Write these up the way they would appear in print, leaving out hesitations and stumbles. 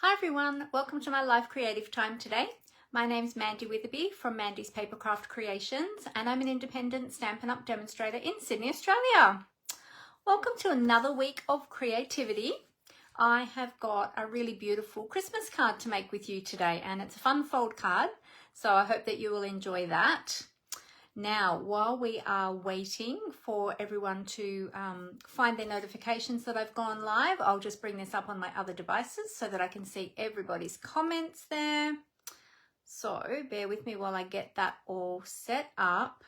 Hi everyone, welcome to my live creative time today. My name's Mandy Witherby from Mandy's Papercraft Creations and I'm an independent Stampin' Up! Demonstrator in Sydney, Australia. Welcome to another week of creativity. I have got a really beautiful Christmas card to make with you today and it's a fun fold card, so I hope that you will enjoy that. Now, while we are waiting for everyone to find their notifications that I've gone live, I'll just bring this up on my other devices so that I can see everybody's comments there. So bear with me while I get that all set up.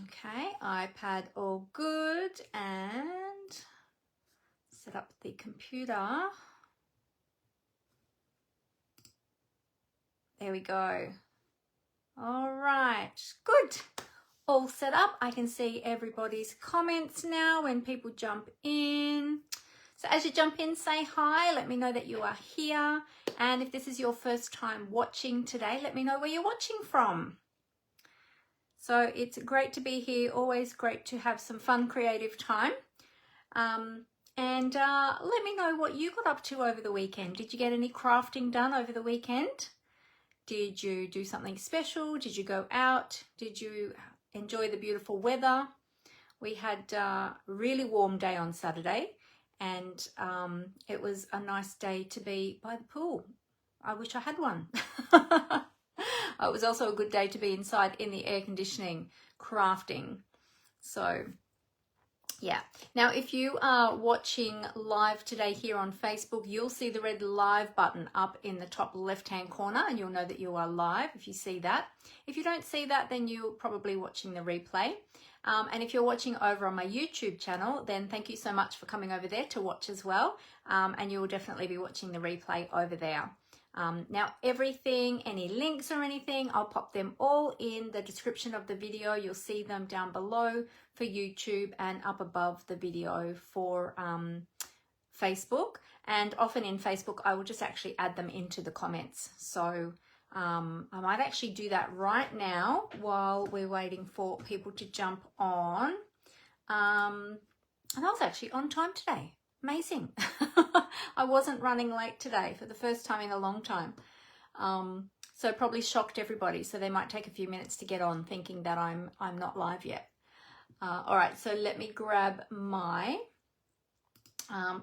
Okay, iPad all good, and set up the computer. There we go. All right, good. All set up. I can see everybody's comments now when people jump in. So as you jump in, say hi. Let me know that you are here. And if this is your first time watching today, let me know where you're watching from. So it's great to be here. Always great to have some fun creative time. And let me know what you got up to over the weekend. Did you get any crafting done over the weekend? Did you do something special? Did you go out? Did you enjoy the beautiful weather? We had a really warm day on Saturday and it was a nice day to be by the pool. I wish I had one. It was also a good day to be inside in the air conditioning crafting. So yeah. Now, if you are watching live today here on Facebook, you'll see the red live button up in the top left-hand corner and you'll know that you are live if you see that. If you don't see that, then you're probably watching the replay. And if you're watching over on my YouTube channel, then thank you so much for coming over there to watch as well. And you will definitely be watching the replay over there. Now everything, any links or anything, I'll pop them all in the description of the video. You'll see them down below for YouTube and up above the video for Facebook. And often in Facebook, I will just actually add them into the comments. So I might actually do that right now while we're waiting for people to jump on. And I was actually on time today. Amazing. I wasn't running late today for the first time in a long time. So probably shocked everybody. So they might take a few minutes to get on thinking that I'm not live yet. All right, so let me grab my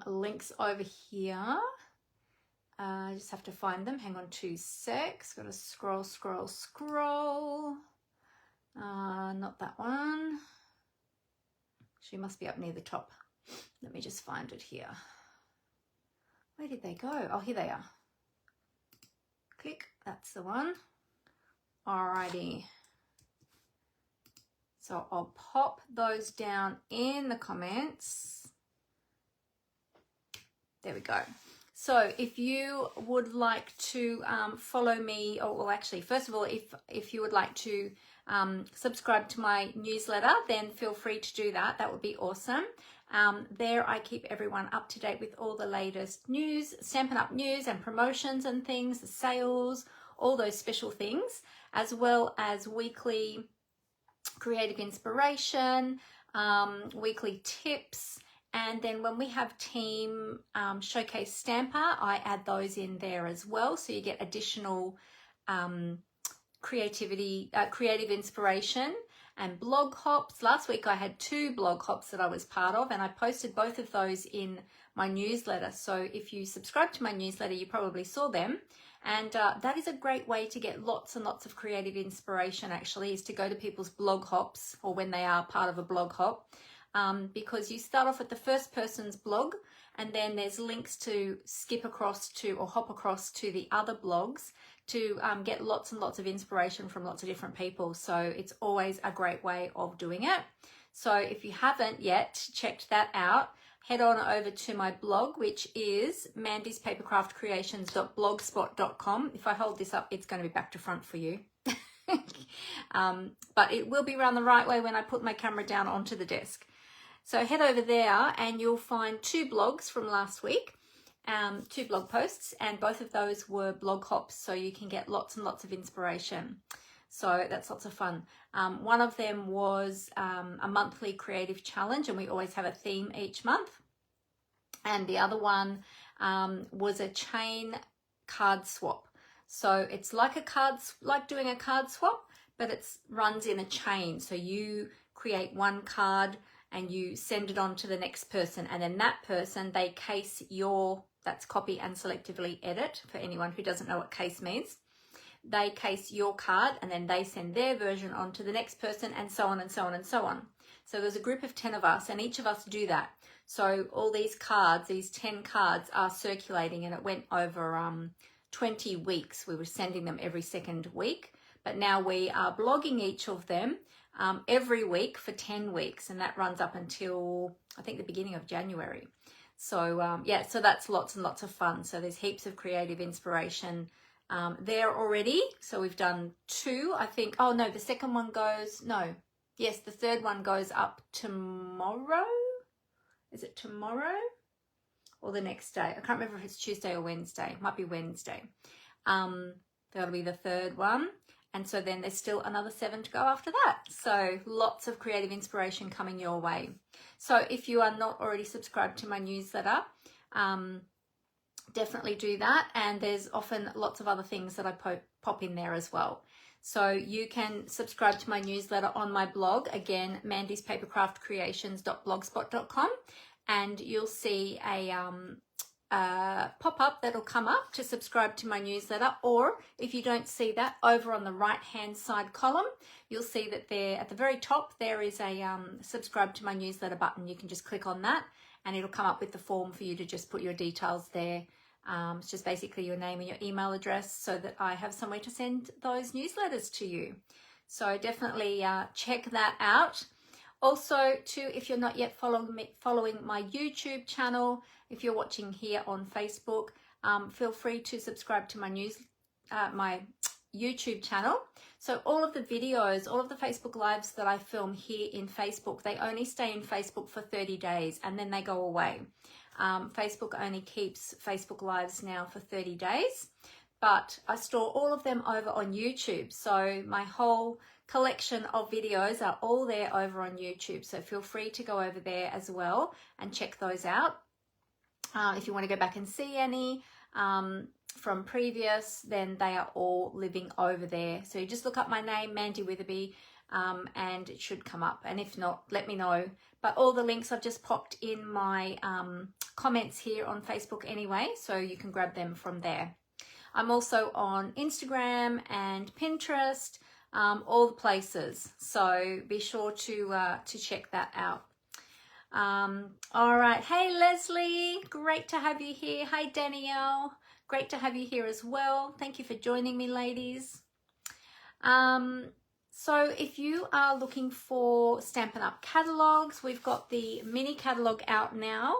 links over here. I just have to find them. Hang on 2 secs. Got to scroll. Not that one. She must be up near the top. Let me just find it here. Where did they go? Oh, here they are. Click, that's the one. Alrighty. So I'll pop those down in the comments. There we go. So if you would like to follow me, or well, actually, first of all, if you would like to subscribe to my newsletter, then feel free to do that. That would be awesome. There I keep everyone up to date with all the latest news, Stampin' Up! News and promotions and things, the sales, all those special things, as well as weekly creative inspiration, weekly tips, and then when we have team showcase stamper, I add those in there as well, so you get additional creative inspiration. And blog hops. Last week I had 2 blog hops that I was part of and I posted both of those in my newsletter. So if you subscribe to my newsletter, you probably saw them. And that is a great way to get lots and lots of creative inspiration, actually, is to go to people's blog hops, or when they are part of a blog hop, because you start off at the first person's blog and then there's links to skip across to or hop across to the other blogs to get lots and lots of inspiration from lots of different people. So it's always a great way of doing it. So if you haven't yet checked that out, head on over to my blog, which is mandyspapercraftcreations.blogspot.com. If I hold this up, it's going to be back to front for you. But it will be around the right way when I put my camera down onto the desk. So head over there and you'll find 2 blogs from last week. 2 blog posts, and both of those were blog hops, so you can get lots and lots of inspiration. So that's lots of fun. One of them was a monthly creative challenge, and we always have a theme each month. and the other one was a chain card swap. So it's like doing a card swap, but it runs in a chain. So you create one card and you send it on to the next person, and then that person, they case that's copy and selectively edit, for anyone who doesn't know what case means. They case your card and then they send their version on to the next person, and so on and so on and so on. So there's a group of 10 of us, and each of us do that. So all these cards, these 10 cards are circulating, and it went over 20 weeks. We were sending them every second week, but now we are blogging each of them every week for 10 weeks, and that runs up until I think the beginning of January. So yeah, so that's lots and lots of fun. So there's heaps of creative inspiration there already. So we've done 2, I think. Oh no, the second one goes, no, yes, the third one goes up tomorrow. Is it tomorrow or the next day? I can't remember if it's Tuesday or Wednesday. It might be Wednesday. That'll be the third one. And so then there's still another 7 to go after that. So lots of creative inspiration coming your way. So if you are not already subscribed to my newsletter, definitely do that. And there's often lots of other things that I pop in there as well. So you can subscribe to my newsletter on my blog, again, mandyspapercraftcreations.blogspot.com, and you'll see a pop-up that'll come up to subscribe to my newsletter. Or if you don't see that, over on the right hand side column, you'll see that there at the very top there is a subscribe to my newsletter button. You can just click on that and it'll come up with the form for you to just put your details there. It's just basically your name and your email address, so that I have somewhere to send those newsletters to you. So definitely check that out. Also, too, if you're not yet following my YouTube channel, if you're watching here on Facebook, feel free to subscribe to my YouTube channel. So all of the videos, all of the Facebook Lives that I film here in Facebook, they only stay in Facebook for 30 days and then they go away. Facebook only keeps Facebook Lives now for 30 days, but I store all of them over on YouTube. So my whole collection of videos are all there over on YouTube. So feel free to go over there as well and check those out. If you want to go back and see any from previous, then they are all living over there. So you just look up my name, Mandy Witherby, and it should come up. And if not, let me know. But all the links I've just popped in my comments here on Facebook anyway, so you can grab them from there. I'm also on Instagram and Pinterest, all the places. So be sure to check that out. All right. Hey, Leslie, great to have you here. Hi, Danielle, great to have you here as well. Thank you for joining me, ladies. So if you are looking for Stampin' Up catalogues, we've got the mini catalogue out now,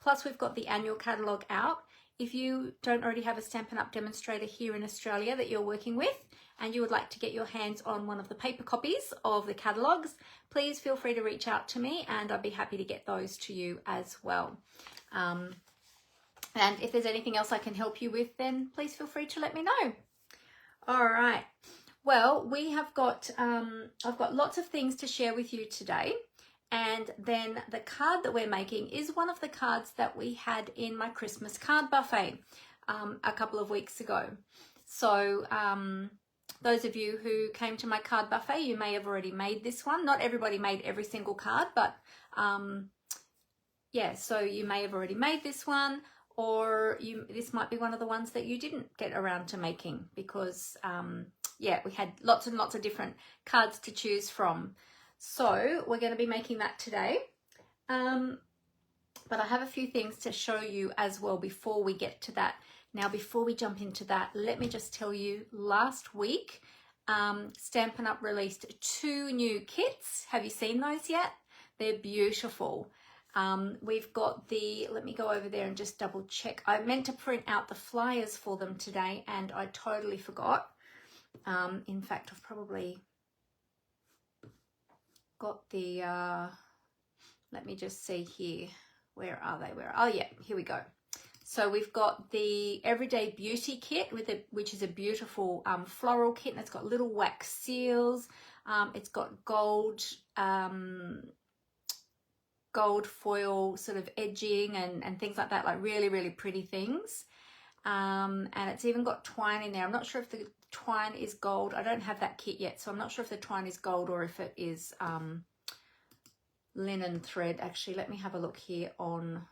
plus we've got the annual catalogue out. If you don't already have a Stampin' Up demonstrator here in Australia that you're working with, and you would like to get your hands on one of the paper copies of the catalogues, please feel free to reach out to me and I'd be happy to get those to you as well. And if there's anything else I can help you with, then please feel free to let me know. All right. Well, we have got, I've got lots of things to share with you today. And then the card that we're making is one of the cards that we had in my Christmas card buffet a couple of weeks ago. So those of you who came to my card buffet, you may have already made this one. Not everybody made every single card, but yeah, so you may have already made this one, or this might be one of the ones that you didn't get around to making because yeah, we had lots and lots of different cards to choose from. So we're going to be making that today. But I have a few things to show you as well before we get to that. Now, before we jump into that, let me just tell you, last week, Stampin' Up released 2 new kits. Have you seen those yet? They're beautiful. We've got the, let me go over there and just double check. I meant to print out the flyers for them today and I totally forgot. In fact, I've probably got the, let me just see here. Where are they? Oh yeah, here we go. So we've got the Everyday Beauty kit which is a beautiful floral kit, and it's got little wax seals. It's got gold gold foil sort of edging and things like that, like really, really pretty things. And it's even got twine in there. I'm not sure if the twine is gold. I don't have that kit yet, so I'm not sure if the twine is gold or if it is linen thread. Actually, let me have a look here on,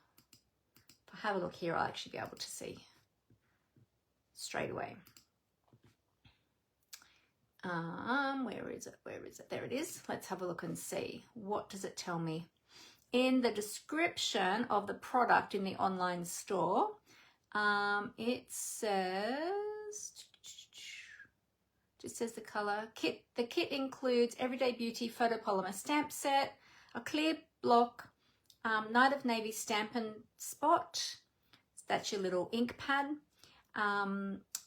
if I have a look here, I'll actually be able to see straight away. Where is it? Where is it? There it is. Let's have a look and see. What does it tell me? In the description of the product in the online store, it says, just says the color. The kit includes Everyday Beauty photopolymer stamp set, a clear block, Night of Navy Stampin' spot. That's your little ink pad.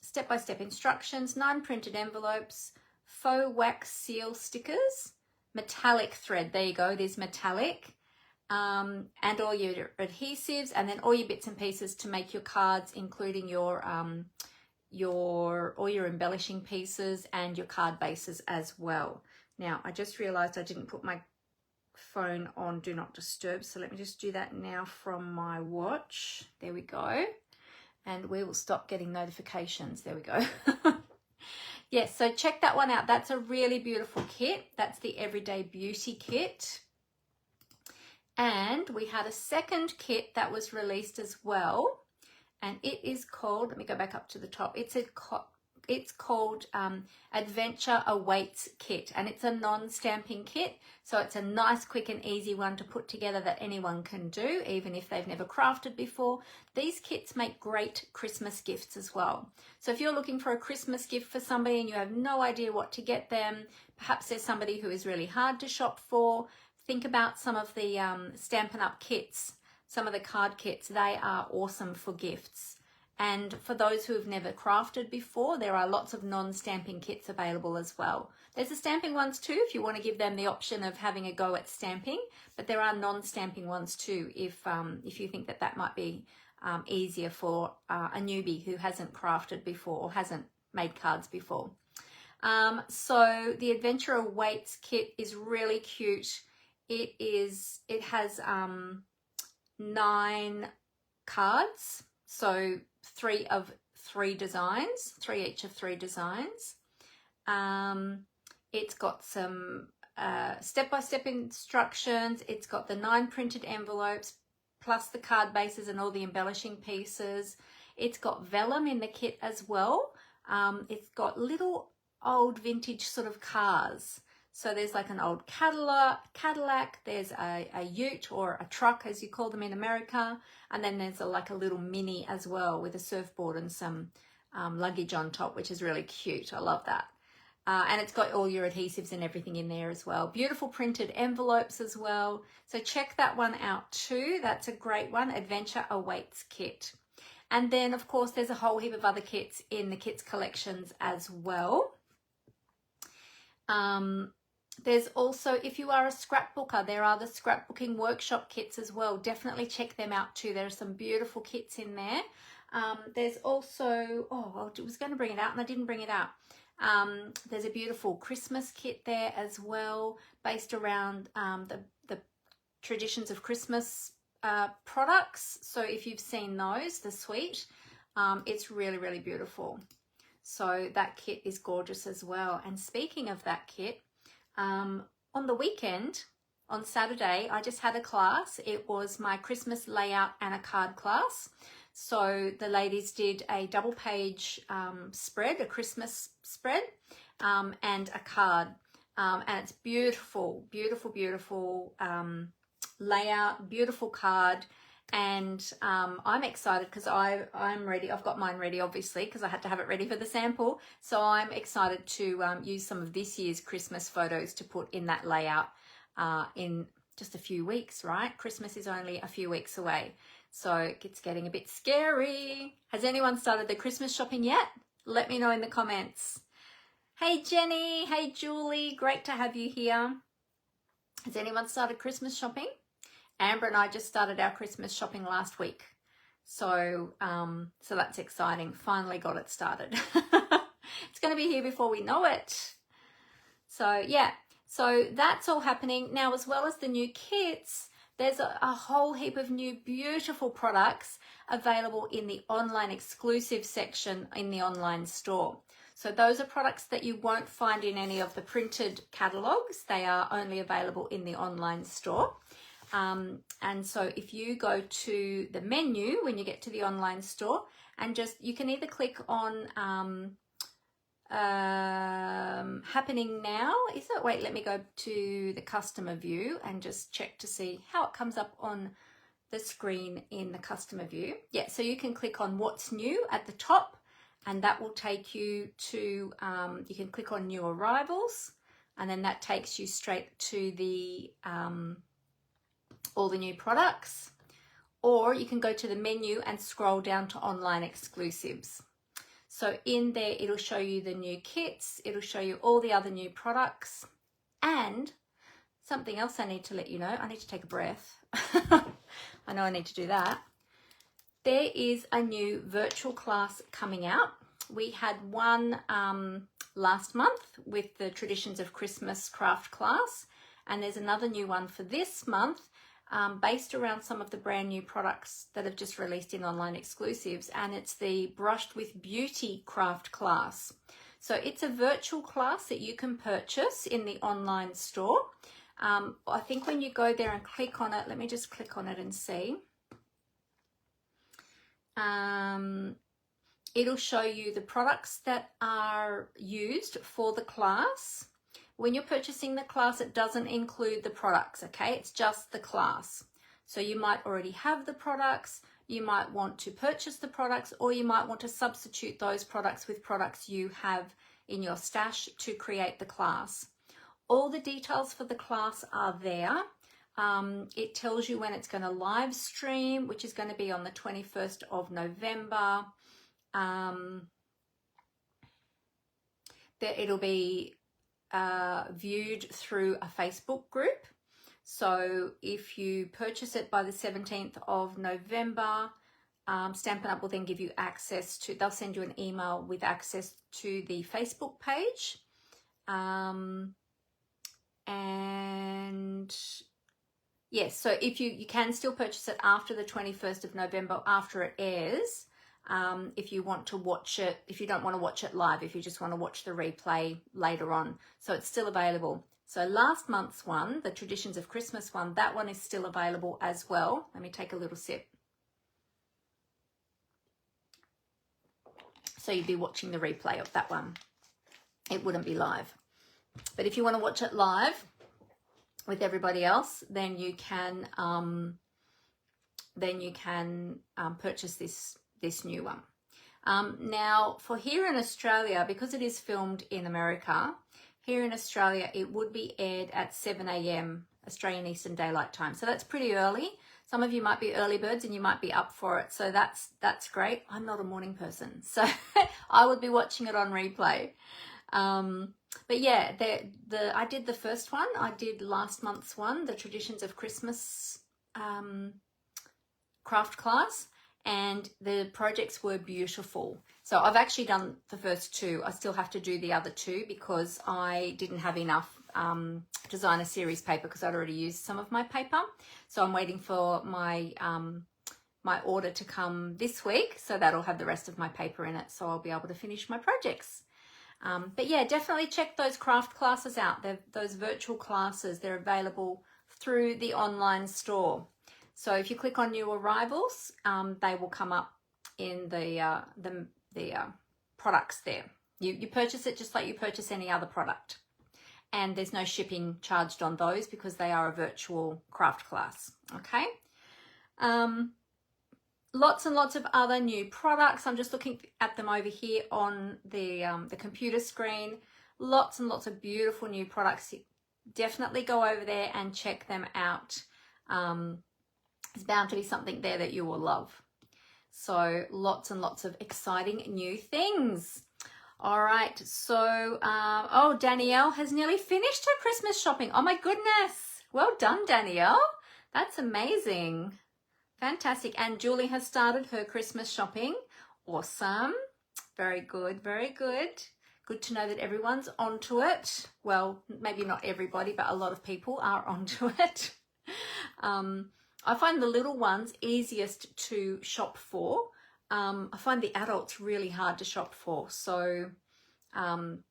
Step-by-step instructions, 9 printed envelopes, faux wax seal stickers, metallic thread. There you go, it is metallic. And all your adhesives, and then all your bits and pieces to make your cards, including all your embellishing pieces and your card bases as well. Now, I just realized I didn't put my phone on Do Not Disturb, so let me just do that now from my watch. There we go. And we will stop getting notifications. There we go. Yes, so check that one out. That's a really beautiful kit. That's the Everyday Beauty kit. And we had a second kit that was released as well. And it is called, let me go back up to the top. It's called Adventure Awaits Kit. And it's a non-stamping kit. So it's a nice, quick and easy one to put together that anyone can do, even if they've never crafted before. These kits make great Christmas gifts as well. So if you're looking for a Christmas gift for somebody and you have no idea what to get them, perhaps there's somebody who is really hard to shop for, think about some of the Stampin' Up kits, some of the card kits. They are awesome for gifts. And for those who have never crafted before, there are lots of non-stamping kits available as well. There's the stamping ones too, if you want to give them the option of having a go at stamping, but there are non-stamping ones too, if you think that that might be easier for a newbie who hasn't crafted before or hasn't made cards before. So the Adventure Awaits kit is really cute. It has 9 cards, so 3 of 3 designs, 3 each of 3 designs. It's got some step-by-step instructions. It's got the 9 printed envelopes plus the card bases and all the embellishing pieces. It's got vellum in the kit as well. It's got little old vintage sort of cars. So there's like an old Cadillac, there's a ute or a truck as you call them in America, and then there's like a little Mini as well with a surfboard and some luggage on top, which is really cute. I love that. And it's got all your adhesives and everything in there as well. Beautiful printed envelopes as well. So check that one out too. That's a great one, Adventure Awaits kit. And then of course there's a whole heap of other kits in the kits collections as well. There's also, if you are a scrapbooker, there are the scrapbooking workshop kits as well. Definitely check them out too. There are some beautiful kits in there. There's also, oh, I was going to bring it out and I didn't bring it out. There's a beautiful Christmas kit there as well, based around the traditions of Christmas products. So if you've seen those, the suite, it's really, really beautiful. So that kit is gorgeous as well. And speaking of that kit, on the weekend, on Saturday, I just had a class. It was my Christmas layout and a card class. So the ladies did a double page spread, a Christmas spread, and a card. And it's beautiful, beautiful, beautiful layout, beautiful card. And I'm excited because I'm ready. I've got mine ready, obviously, because I had to have it ready for the sample. So I'm excited to use some of this year's Christmas photos to put in that layout in just a few weeks, right? Christmas is only a few weeks away. So it's getting a bit scary. Has anyone started their Christmas shopping yet? Let me know in the comments. Hey, Jenny. Hey, Julie. Great to have you here. Has anyone started Christmas shopping? Amber and I just started our Christmas shopping last week. So, so that's exciting. Finally got it started. It's going to be here before we know it. So yeah, so that's all happening. Now, as well as the new kits, there's a whole heap of new beautiful products available in the online exclusive section in the online store. So those are products that you won't find in any of the printed catalogues. They are only available in the online store. And so if you go to the menu when you get to the online store, and you can either click on happening now, is it? Wait, let me go to the customer view and just check to see how it comes up on the screen in the customer view. Yeah, so you can click on what's new at the top, and that will take you to, you can click on new arrivals, and then that takes you straight to the all the new products. Or you can go to the menu and scroll down to online exclusives. So in there, it'll show you the new kits, it'll show you all the other new products, and something else I need to let you know. I need to take a breath. I know I need to do that. There is a new virtual class coming out. We had one last month with the Traditions of Christmas craft class, and there's another new one for this month based around some of the brand new products that have just released in online exclusives, and it's the Brushed with Beauty craft class. So it's a virtual class that you can purchase in the online store. I think when you go there and click on it, let me just click on it and see. It'll show you the products that are used for the class. When you're purchasing the class, it doesn't include the products, okay? It's just the class. So you might already have the products, you might want to purchase the products, or you might want to substitute those products with products you have in your stash to create the class. All the details for the class are there. It tells you when it's going to live stream, which is going to be on the 21st of November. It'll be viewed through a Facebook group. So if you purchase it by the 17th of November, Stampin' Up! Will then give you access to, they'll send you an email with access to the Facebook page. And yes, so if you can still purchase it after the 21st of November, after it airs, if you want to watch it, if you don't want to watch it live, if you just want to watch the replay later on. So it's still available. So last month's one, the Traditions of Christmas one, that one is still available as well. Let me take a little sip. So you'd be watching the replay of that one. It wouldn't be live. But if you want to watch it live with everybody else, then you can purchase this new one. Now, for here in Australia, because it is filmed in America, here in Australia, it would be aired at 7 a.m. Australian Eastern Daylight Time. So that's pretty early. Some of you might be early birds and you might be up for it. So that's great. I'm not a morning person, so I would be watching it on replay. But yeah, I did the first one. I did last month's one, the Traditions of Christmas craft class, and the projects were beautiful. So I've actually done the first two. I still have to do the other two because I didn't have enough designer series paper because I'd already used some of my paper. So I'm waiting for my my order to come this week, so that'll have the rest of my paper in it, so I'll be able to finish my projects. But yeah, definitely check those craft classes out. Those virtual classes, they're available through the online store. So if you click on new arrivals, they will come up in the products there. You purchase it just like you purchase any other product. And there's no shipping charged on those because they are a virtual craft class, okay? Lots and lots of other new products. I'm just looking at them over here on the computer screen. Lots and lots of beautiful new products. Definitely go over there and check them out. There's bound to be something there that you will love. So lots and lots of exciting new things. All right, so, oh, Danielle has nearly finished her Christmas shopping. Oh my goodness. Well done, Danielle. That's amazing. Fantastic. And Julie has started her Christmas shopping. Awesome. Very good, very good. Good to know that everyone's onto it. Well, maybe not everybody, but a lot of people are onto it. I find the little ones easiest to shop for. I find the adults really hard to shop for. So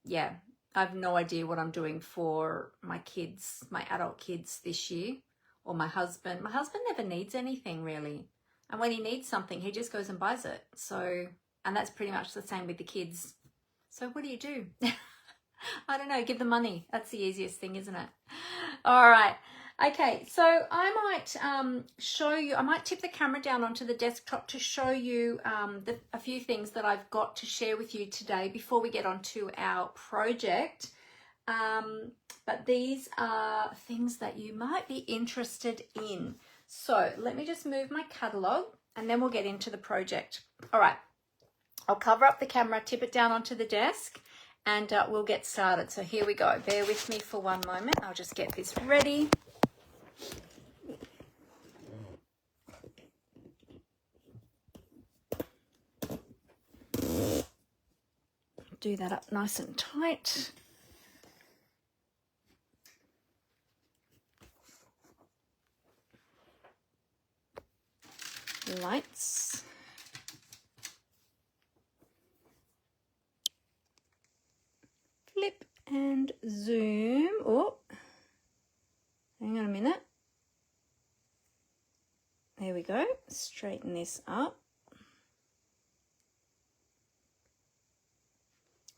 yeah, I have no idea what I'm doing for my kids, my adult kids this year, or my husband. My husband never needs anything really. And when he needs something, he just goes and buys it. So, and that's pretty much the same with the kids. So what do? I don't know, give them money. That's the easiest thing, isn't it? All right. Okay, so I might show you, I might tip the camera down onto the desktop to show you a few things that I've got to share with you today before we get on to our project. But these are things that you might be interested in. So let me just move my catalogue and then we'll get into the project. All right, I'll cover up the camera, tip it down onto the desk, and we'll get started. So here we go. Bear with me for one moment. I'll just get this ready. Do that up nice and tight. Lights. Flip and zoom. Oh, hang on a minute. There we go. Straighten this up.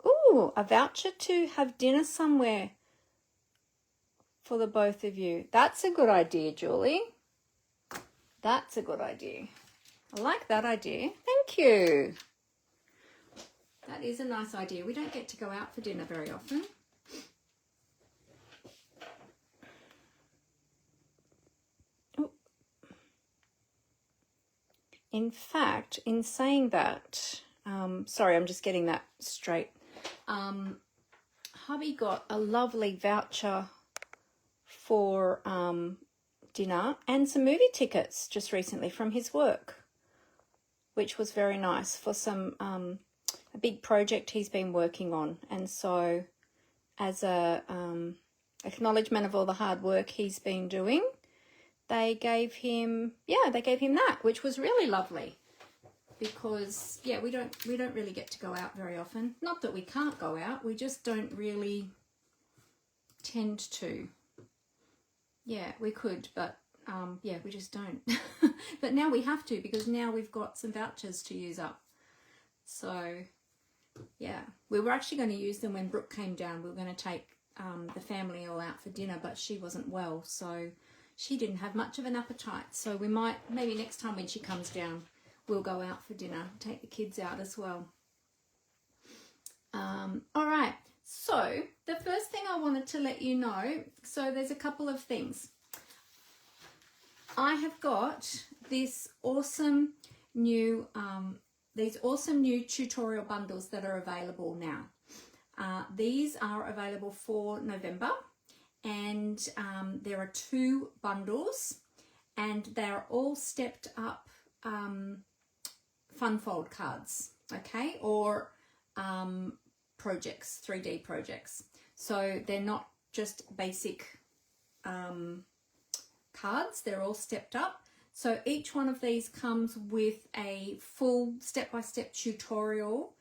Ooh, a voucher to have dinner somewhere for the both of you. That's a good idea, Julie. That's a good idea. I like that idea. Thank you. That is a nice idea. We don't get to go out for dinner very often. Ooh. In fact, in saying that, sorry, I'm just getting that straight. Hubby got a lovely voucher for dinner and some movie tickets just recently from his work, which was very nice for some a big project he's been working on. And so as a acknowledgement of all the hard work he's been doing, they gave him that, which was really lovely. Because yeah, we don't really get to go out very often. Not that we can't go out, we just don't really tend to. Yeah, we could, but yeah, we just don't. But now we have to, because now we've got some vouchers to use up. So yeah, we were actually going to use them when Brooke came down. We were going to take the family all out for dinner, but she wasn't well, so she didn't have much of an appetite. So we might, maybe next time when she comes down, we'll go out for dinner, take the kids out as well. All right, so the first thing I wanted to let you know, so there's a couple of things. I have got this awesome new, these awesome new tutorial bundles that are available now. These are available for November, and there are 2 bundles, and they're all stepped up fun fold cards, okay, or projects, 3D projects. So they're not just basic cards, they're all stepped up. So each one of these comes with a full step-by-step tutorial,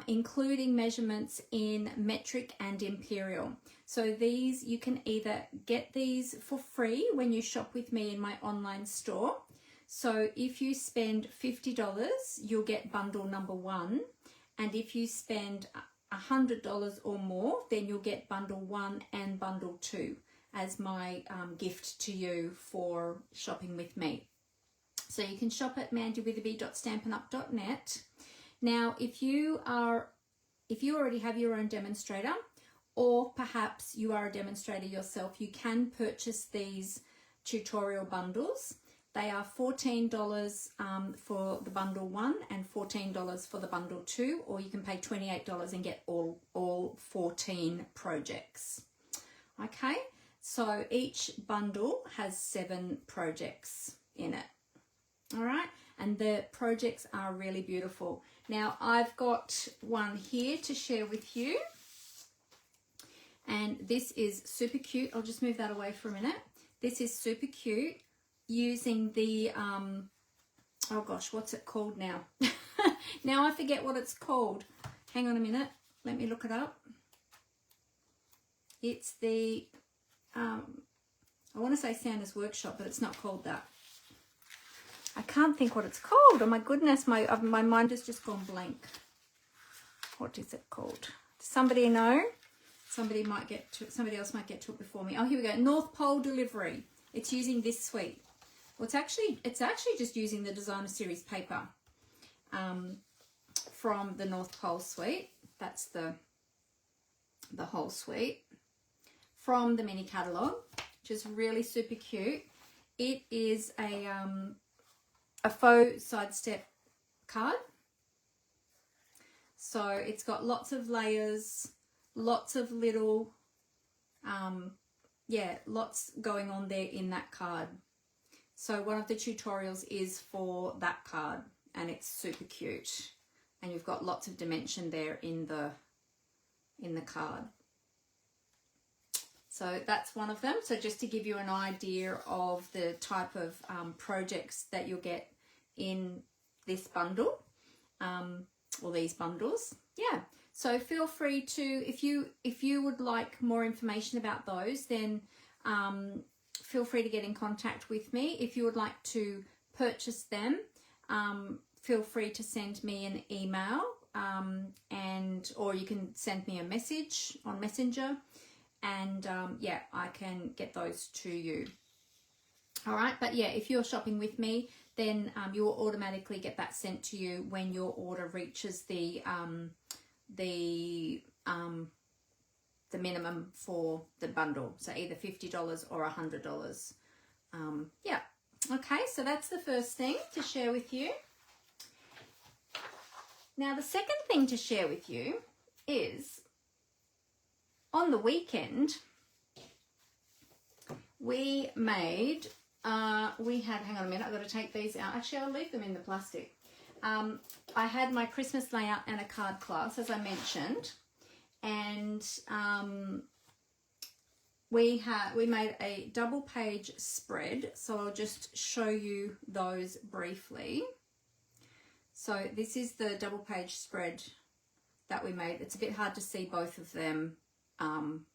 including measurements in metric and imperial. So these, you can either get these for free when you shop with me in my online store. So if you spend $50, you'll get bundle number 1. And if you spend $100 or more, then you'll get bundle 1 and bundle 2 as my gift to you for shopping with me. So you can shop at mandywitherby.stampinup.net. Now, if you already have your own demonstrator, or perhaps you are a demonstrator yourself, you can purchase these tutorial bundles. They are $14 for the bundle 1 and $14 for the bundle 2, or you can pay $28 and get all 14 projects. Okay, so each bundle has 7 projects in it. All right, and the projects are really beautiful. Now, I've got one here to share with you, and this is super cute. I'll just move that away for a minute. This is super cute using the, oh gosh, what's it called now? Now I forget what it's called. Hang on a minute. Let me look it up. It's the, I want to say Santa's Workshop, but it's not called that. I can't think what it's called. Oh my goodness, my mind has just gone blank. What is it called? Does somebody know? Somebody else might get to it before me. Oh, here we go. North Pole Delivery. It's using this suite. Well, it's actually just using the Designer Series paper from the North Pole suite. That's the whole suite from the mini catalogue, which is really super cute. It is a faux sidestep card. So it's got lots of layers, lots of little, lots going on there in that card. So one of the tutorials is for that card, and it's super cute. And you've got lots of dimension there in the card. So that's one of them. So just to give you an idea of the type of projects that you'll get in this bundle, or these bundles. Yeah. So feel free to, if you would like more information about those, then feel free to get in contact with me. If you would like to purchase them, feel free to send me an email, or you can send me a message on Messenger, and yeah, I can get those to you. All right, but yeah, if you're shopping with me, then you will automatically get that sent to you when your order reaches the minimum for the bundle, so either $50 or $100. Yeah, okay, so that's the first thing to share with you. Now the second thing to share with you is, on the weekend we made, hang on a minute, I've got to take these out. Actually, I'll leave them in the plastic. I had my Christmas layout and a card class, as I mentioned, and we made a double page spread, so I'll just show you those briefly. So this is the double page spread that we made. It's a bit hard to see both of them on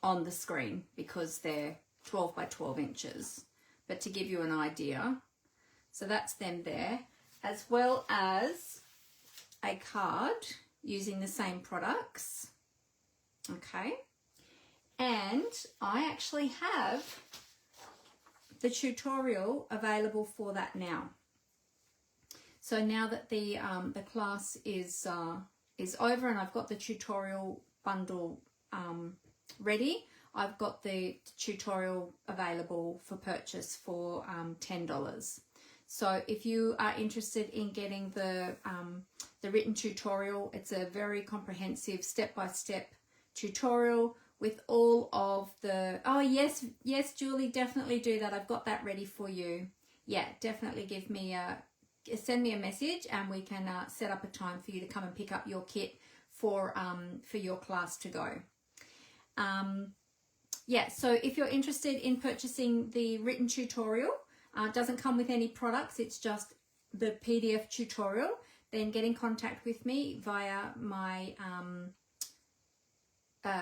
the screen because they're 12 by 12 inches, but to give you an idea, so that's them there, as well as a card using the same products. Okay, and I actually have the tutorial available for that now. So now that the class is over and I've got the tutorial bundle ready, I've got the tutorial available for purchase for $10. So if you are interested in getting the written tutorial, it's a very comprehensive step-by-step tutorial with all of the, oh yes, Julie, definitely do that. I've got that ready for you. Yeah, definitely send me a message and we can set up a time for you to come and pick up your kit for your class to go. Yeah, so if you're interested in purchasing the written tutorial, it doesn't come with any products, it's just the PDF tutorial, then get in contact with me via my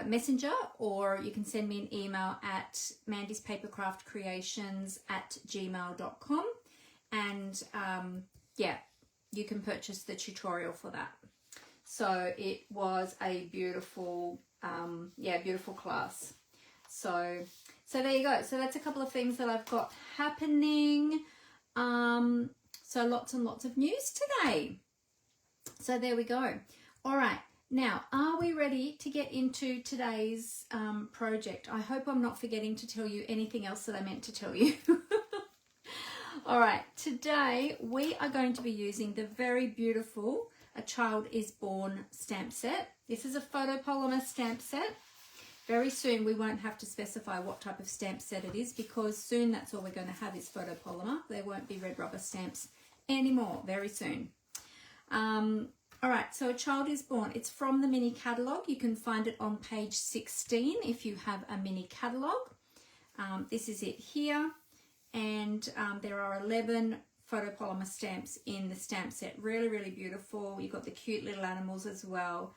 messenger, or you can send me an email at mandyspapercraftcreations@gmail.com, and yeah, you can purchase the tutorial for that. So it was a beautiful, beautiful class. So there you go. So that's a couple of things that I've got happening. So lots and lots of news today. So there we go. All right. Now, are we ready to get into today's project? I hope I'm not forgetting to tell you anything else that I meant to tell you. All right. Today we are going to be using the very beautiful A Child is Born stamp set. This is a photopolymer stamp set. Very soon we won't have to specify what type of stamp set it is, because soon that's all we're going to have is photopolymer. There won't be red rubber stamps anymore very soon. All right, so A Child is Born. It's from the mini catalogue. You can find it on page 16 if you have a mini catalogue. This is it here, and there are 11 photopolymer stamps in the stamp set. Really, really beautiful. You've got the cute little animals as well.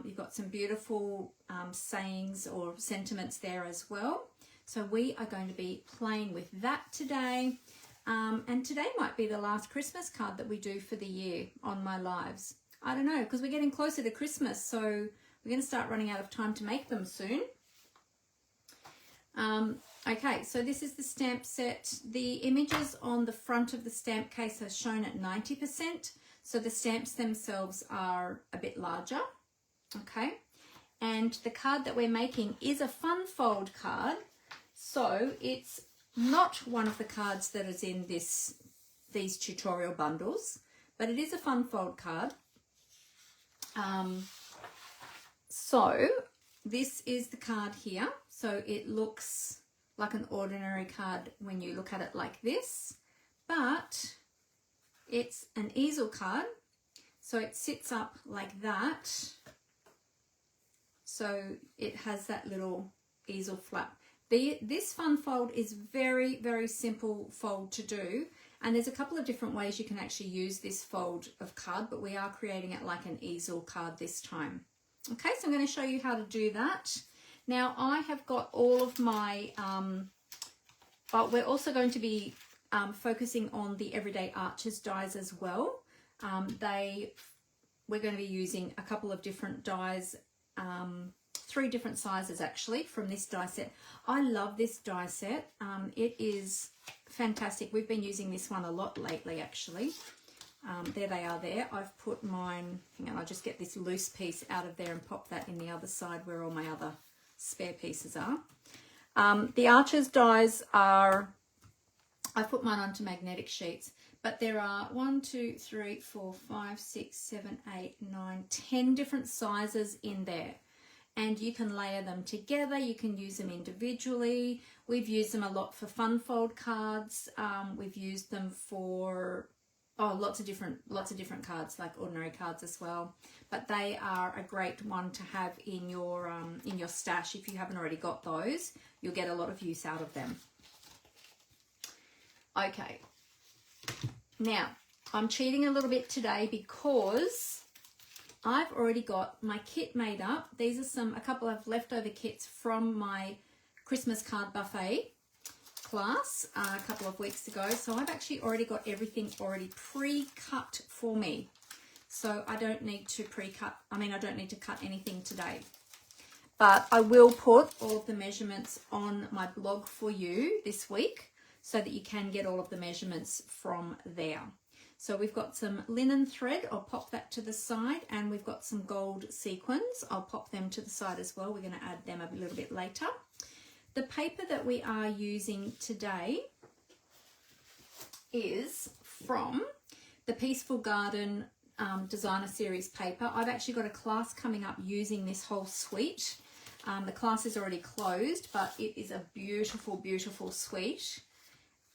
You've got some beautiful sayings or sentiments there as well. So we are going to be playing with that today. And today might be the last Christmas card that we do for the year on my lives. I don't know, because we're getting closer to Christmas, so we're going to start running out of time to make them soon. Okay, so this is the stamp set. The images on the front of the stamp case are shown at 90%, so the stamps themselves are a bit larger. Okay, and the card that we're making is a fun fold card, so it's not one of the cards that is in these tutorial bundles, but it is a fun fold card. So this is the card here. So it looks like an ordinary card when you look at it like this, but it's an easel card. So it sits up like that. So it has that little easel flap. This fun fold is very, very simple fold to do. And there's a couple of different ways you can actually use this fold of card, but we are creating it like an easel card this time. Okay, so I'm going to show you how to do that. Now I have got all of my, but we're also going to be focusing on the Everyday Arches dies as well. We're going to be using a couple of different dies, 3 different sizes actually from this die set. I love this die set. It is fantastic. We've been using this one a lot lately actually. There they are there. I've put mine, hang on, I'll just get this loose piece out of there and pop that in the other side where all my other spare pieces are. The Arches dies are, I've put mine onto magnetic sheets, but there are 1, 2, 3, 4, 5, 6, 7, 8, 9, 10 different sizes in there. And you can layer them together, you can use them individually. We've used them a lot for fun fold cards. We've used them for lots of different cards, like ordinary cards as well. But they are a great one to have in your stash. If you haven't already got those, you'll get a lot of use out of them. Okay, now I'm cheating a little bit today because I've already got my kit made up. These are a couple of leftover kits from my Christmas card buffet class a couple of weeks ago. So I've actually already got everything already pre-cut for me. So I don't need to I don't need to cut anything today. But I will put all of the measurements on my blog for you this week so that you can get all of the measurements from there. So we've got some linen thread, I'll pop that to the side, and we've got some gold sequins, I'll pop them to the side as well. We're going to add them a little bit later. The paper that we are using today is from the Peaceful Garden Designer Series paper. I've actually got a class coming up using this whole suite. The class is already closed, but it is a beautiful, beautiful suite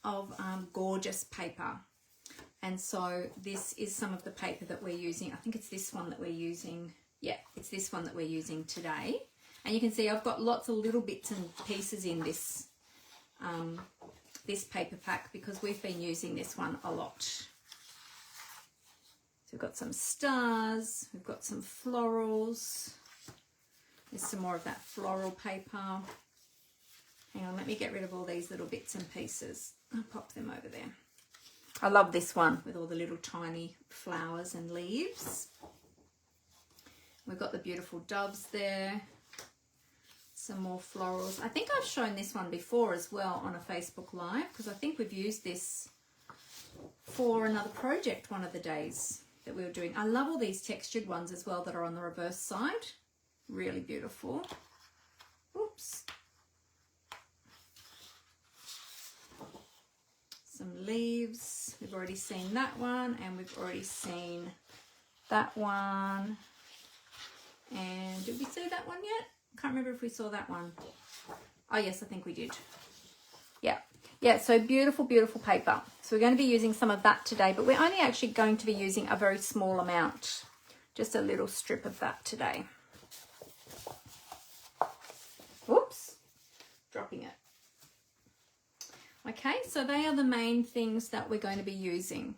of gorgeous paper. And so this is some of the paper that we're using. I think it's this one that we're using. Yeah, it's this one that we're using today. And you can see I've got lots of little bits and pieces in this, this paper pack because we've been using this one a lot. So we've got some stars, we've got some florals. There's some more of that floral paper. Hang on, let me get rid of all these little bits and pieces. I'll pop them over there. I love this one with all the little tiny flowers and leaves. We've got the beautiful doves there. Some more florals. I think I've shown this one before as well on a Facebook Live because I think we've used this for another project one of the days that we were doing. I love all these textured ones as well that are on the reverse side. Really beautiful. Oops. Some leaves. We've already seen that one, and we've already seen that one. And did we see that one yet? Can't remember if we saw that one. Oh yes, I think we did. Yeah, so beautiful, beautiful paper. So we're going to be using some of that today, but we're only actually going to be using a very small amount. Just a little strip of that today. Whoops, dropping it. Okay, so they are the main things that we're going to be using.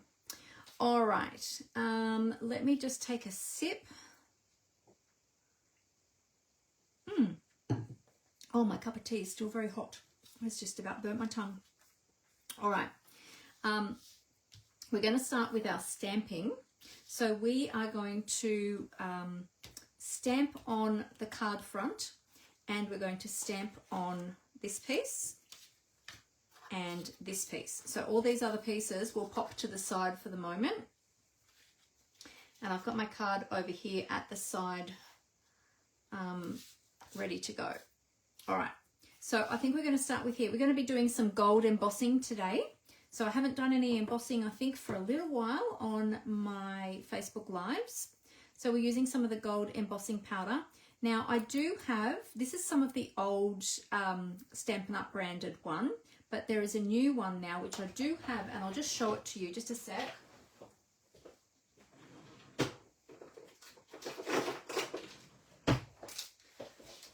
All right, let me just take a sip. Oh, my cup of tea is still very hot. It's just about burnt my tongue. All right, we're going to start with our stamping. So we are going to stamp on the card front, and we're going to stamp on this piece and this piece. So all these other pieces will pop to the side for the moment. And I've got my card over here at the side, ready to go. All right, so I think we're going to start with here. We're going to be doing some gold embossing today. So I haven't done any embossing, I think, for a little while on my Facebook Lives. So we're using some of the gold embossing powder. Now I do have, this is some of the old Stampin' Up! Branded one, but there is a new one now which I do have, and I'll just show it to you, just a sec. I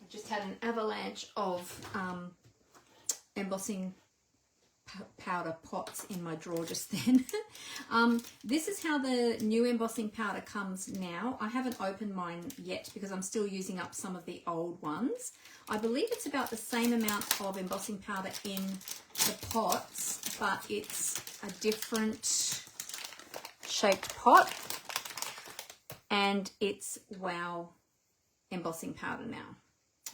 just had an avalanche of embossing powder pots in my drawer just then. This is how the new embossing powder comes now. I haven't opened mine yet because I'm still using up some of the old ones. I believe it's about the same amount of embossing powder in the pots, but it's a different shaped pot, and it's Wow embossing powder now.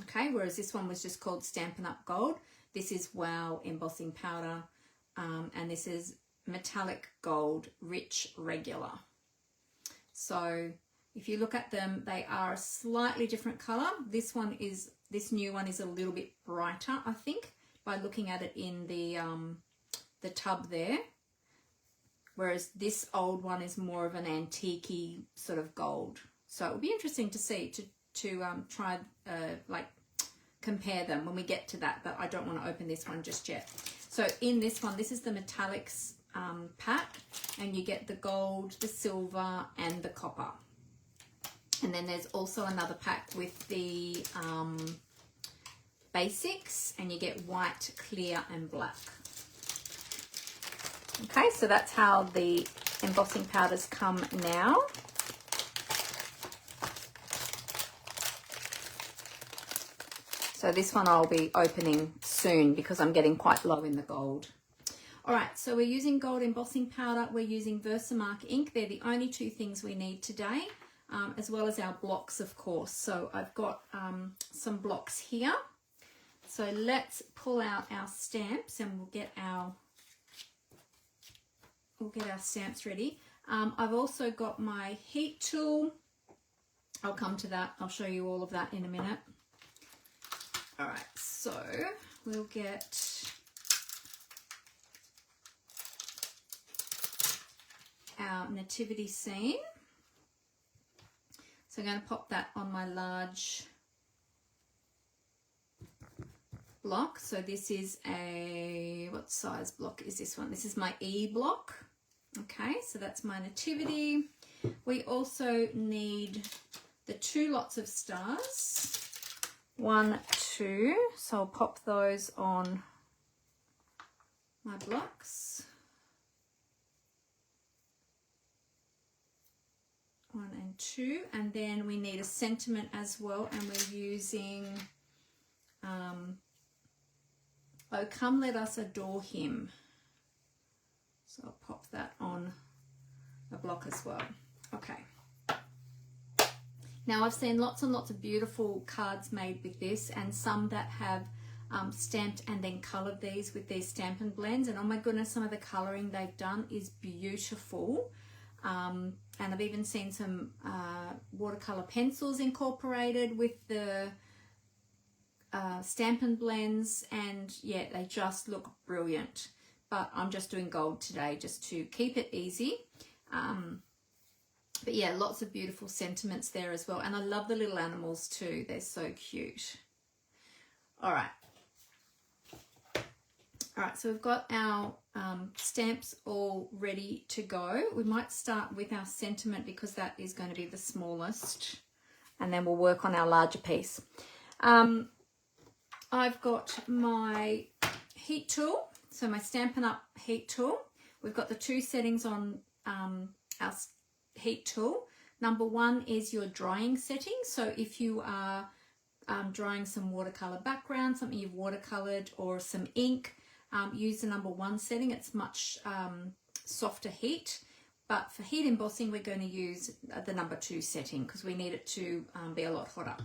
Okay, whereas this one was just called Stampin' Up! Gold. This is Wow embossing powder, and this is metallic gold rich regular. So if you look at them, they are a slightly different color. This new one is a little bit brighter, I think, by looking at it in the tub there. Whereas this old one is more of an antique-y sort of gold. So it'll be interesting to see, to try like compare them when we get to that, but I don't want to open this one just yet. So in this one, this is the metallics pack, and you get the gold, the silver, and the copper. And then there's also another pack with the basics, and you get white, clear, and black. Okay, so that's how the embossing powders come now. So this one I'll be opening soon because I'm getting quite low in the gold. All right, so we're using gold embossing powder. We're using Versamark ink. They're the only two things we need today, as well as our blocks, of course. So I've got some blocks here. So let's pull out our stamps, and we'll get our stamps ready. I've also got my heat tool. I'll come to that. I'll show you all of that in a minute. All right, so we'll get our nativity scene. So I'm going to pop that on my large block. So this is what size block is this one? This is my E block. Okay, so that's my nativity. We also need the 2 lots of stars. 1, 2, so I'll pop those on my blocks. 1 and 2, and then we need a sentiment as well, and we're using Oh Come Let Us Adore Him. So I'll pop that on a block as well. Okay. Now I've seen lots and lots of beautiful cards made with this, and some that have stamped and then coloured these with their Stampin' blends, and oh my goodness, some of the colouring they've done is beautiful. And I've even seen some watercolour pencils incorporated with the Stampin' blends, and yeah, they just look brilliant. But I'm just doing gold today just to keep it easy. But yeah, lots of beautiful sentiments there as well. And I love the little animals too. They're so cute. All right. All right, so we've got our stamps all ready to go. We might start with our sentiment because that is going to be the smallest. And then we'll work on our larger piece. I've got my heat tool. So my Stampin' Up heat tool, we've got the 2 settings on our heat tool. Number 1 is your drying setting. So if you are drying some watercolor background, something you've watercolored, or some ink, use the number 1 setting. It's much softer heat. But for heat embossing, we're going to use the number 2 setting because we need it to be a lot hotter.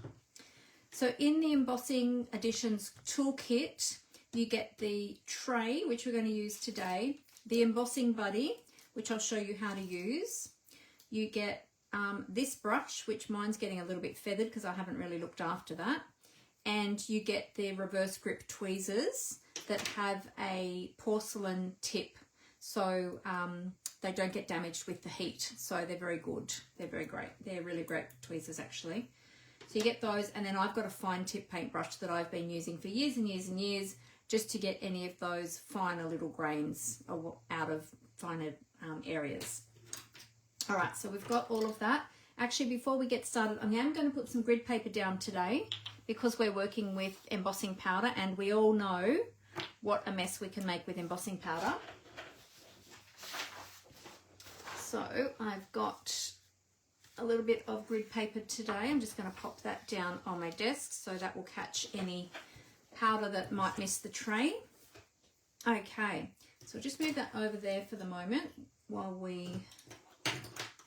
So in the Embossing Editions toolkit, you get the tray, which we're going to use today, the embossing buddy, which I'll show you how to use. You get this brush, which mine's getting a little bit feathered because I haven't really looked after that. And you get the reverse grip tweezers that have a porcelain tip, so they don't get damaged with the heat. So they're very good. They're very great. They're really great tweezers, actually. So you get those, and then I've got a fine tip paintbrush that I've been using for years and years and years, just to get any of those finer little grains out of finer areas. All right, so we've got all of that. Actually, before we get started, I am going to put some grid paper down today because we're working with embossing powder, and we all know what a mess we can make with embossing powder. So I've got a little bit of grid paper today. I'm just going to pop that down on my desk so that will catch any powder that might miss the tray. Okay, so we'll just move that over there for the moment while we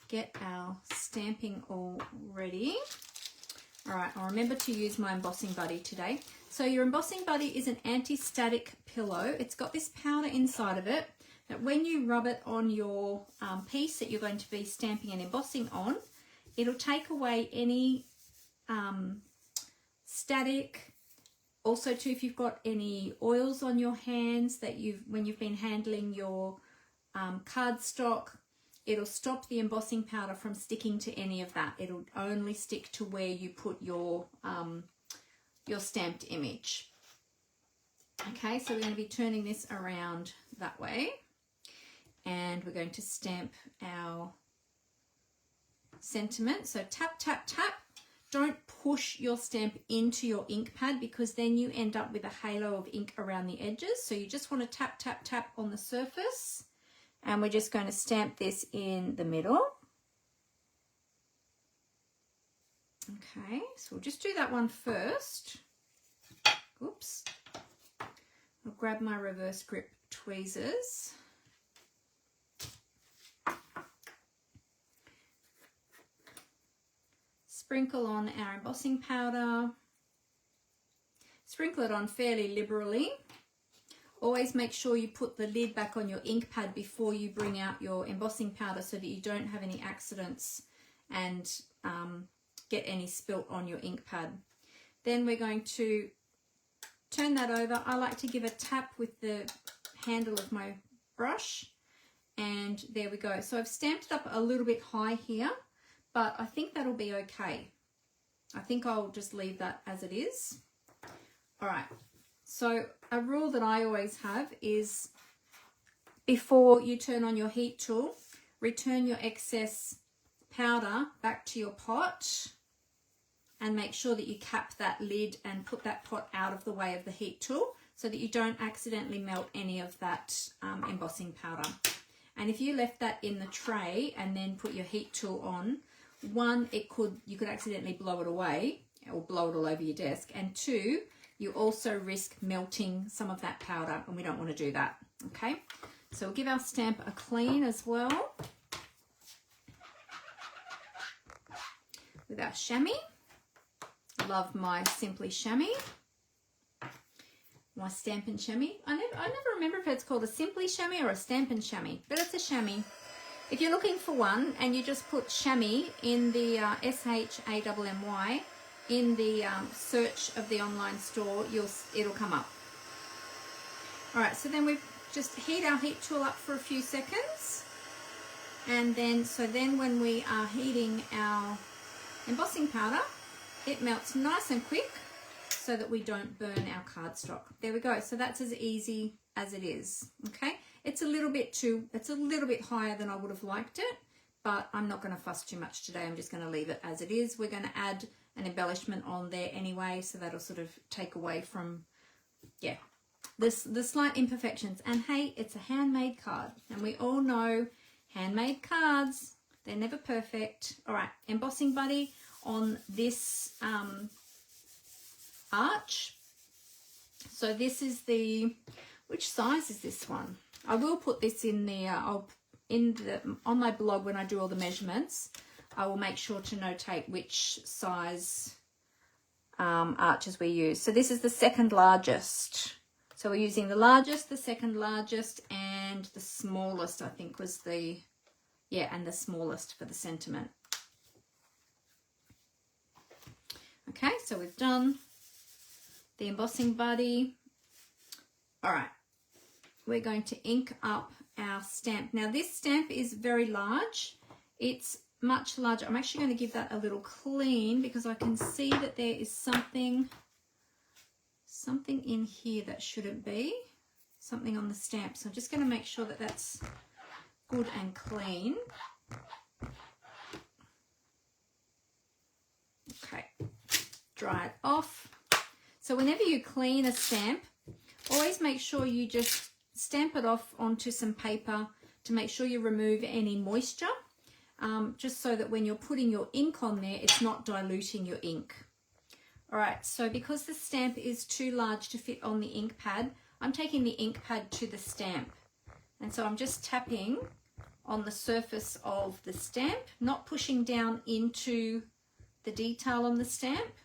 get our stamping all ready. All right, I'll remember to use my embossing buddy today. So your embossing buddy is an anti-static pillow. It's got this powder inside of it that when you rub it on your piece that you're going to be stamping and embossing on, it'll take away any static. Also too, if you've got any oils on your hands that when you've been handling your cardstock, it'll stop the embossing powder from sticking to any of that. It'll only stick to where you put your stamped image. Okay, so we're going to be turning this around that way, and we're going to stamp our sentiment. So tap, tap, tap. Don't push your stamp into your ink pad because then you end up with a halo of ink around the edges. So you just want to tap, tap, tap on the surface. And we're just going to stamp this in the middle. Okay, so we'll just do that one first. Oops. I'll grab my reverse grip tweezers. Sprinkle on our embossing powder. Sprinkle it on fairly liberally. Always make sure you put the lid back on your ink pad before you bring out your embossing powder so that you don't have any accidents and get any spilt on your ink pad. Then we're going to turn that over. I like to give a tap with the handle of my brush, and there we go. So I've stamped it up a little bit high here, but I think that'll be okay. I think I'll just leave that as it is. All right. So a rule that I always have is before you turn on your heat tool, return your excess powder back to your pot and make sure that you cap that lid and put that pot out of the way of the heat tool so that you don't accidentally melt any of that embossing powder. And if you left that in the tray and then put your heat tool on, one, you could accidentally blow it away or blow it all over your desk, and two, you also risk melting some of that powder, and we don't want to do that. Okay, so we'll give our stamp a clean as well with our chamois. Love my Simply Chamois, my Stampin' Chamois. I never remember if it's called a Simply Chamois or a Stampin' Chamois, but it's a chamois. If you're looking for one and you just put chamois in the SHAMMY in the search of the online store, it'll come up. All right, so then we just heat our heat tool up for a few seconds, and then when we are heating our embossing powder, it melts nice and quick so that we don't burn our cardstock. There we go. So that's as easy as it is. Okay, it's a little bit higher than I would have liked it, but I'm not going to fuss too much today. I'm just going to leave it as it is. We're going to add an embellishment on there anyway, so that'll sort of take away from, yeah, the slight imperfections. And hey, it's a handmade card, and we all know handmade cards, they're never perfect. All right, Embossing Buddy on this arch. So this is the, which size is this one? I will put this in the on my blog when I do all the measurements. I will make sure to notate which size arches we use. So this is the second largest. So we're using the largest, the second largest, and the smallest, I think was the, yeah, and the smallest for the sentiment. Okay, so we've done the Embossing Buddy. All right, we're going to ink up our stamp. Now this stamp is very large. It's much larger. I'm actually going to give that a little clean because I can see that there is something in here that shouldn't be, something on the stamp. So I'm just going to make sure that that's good and clean. Okay, dry it off. So whenever you clean a stamp, always make sure you just stamp it off onto some paper to make sure you remove any moisture, just so that when you're putting your ink on there, it's not diluting your ink. All right, so because the stamp is too large to fit on the ink pad, I'm taking the ink pad to the stamp. And so I'm just tapping on the surface of the stamp, not pushing down into the detail on the stamp,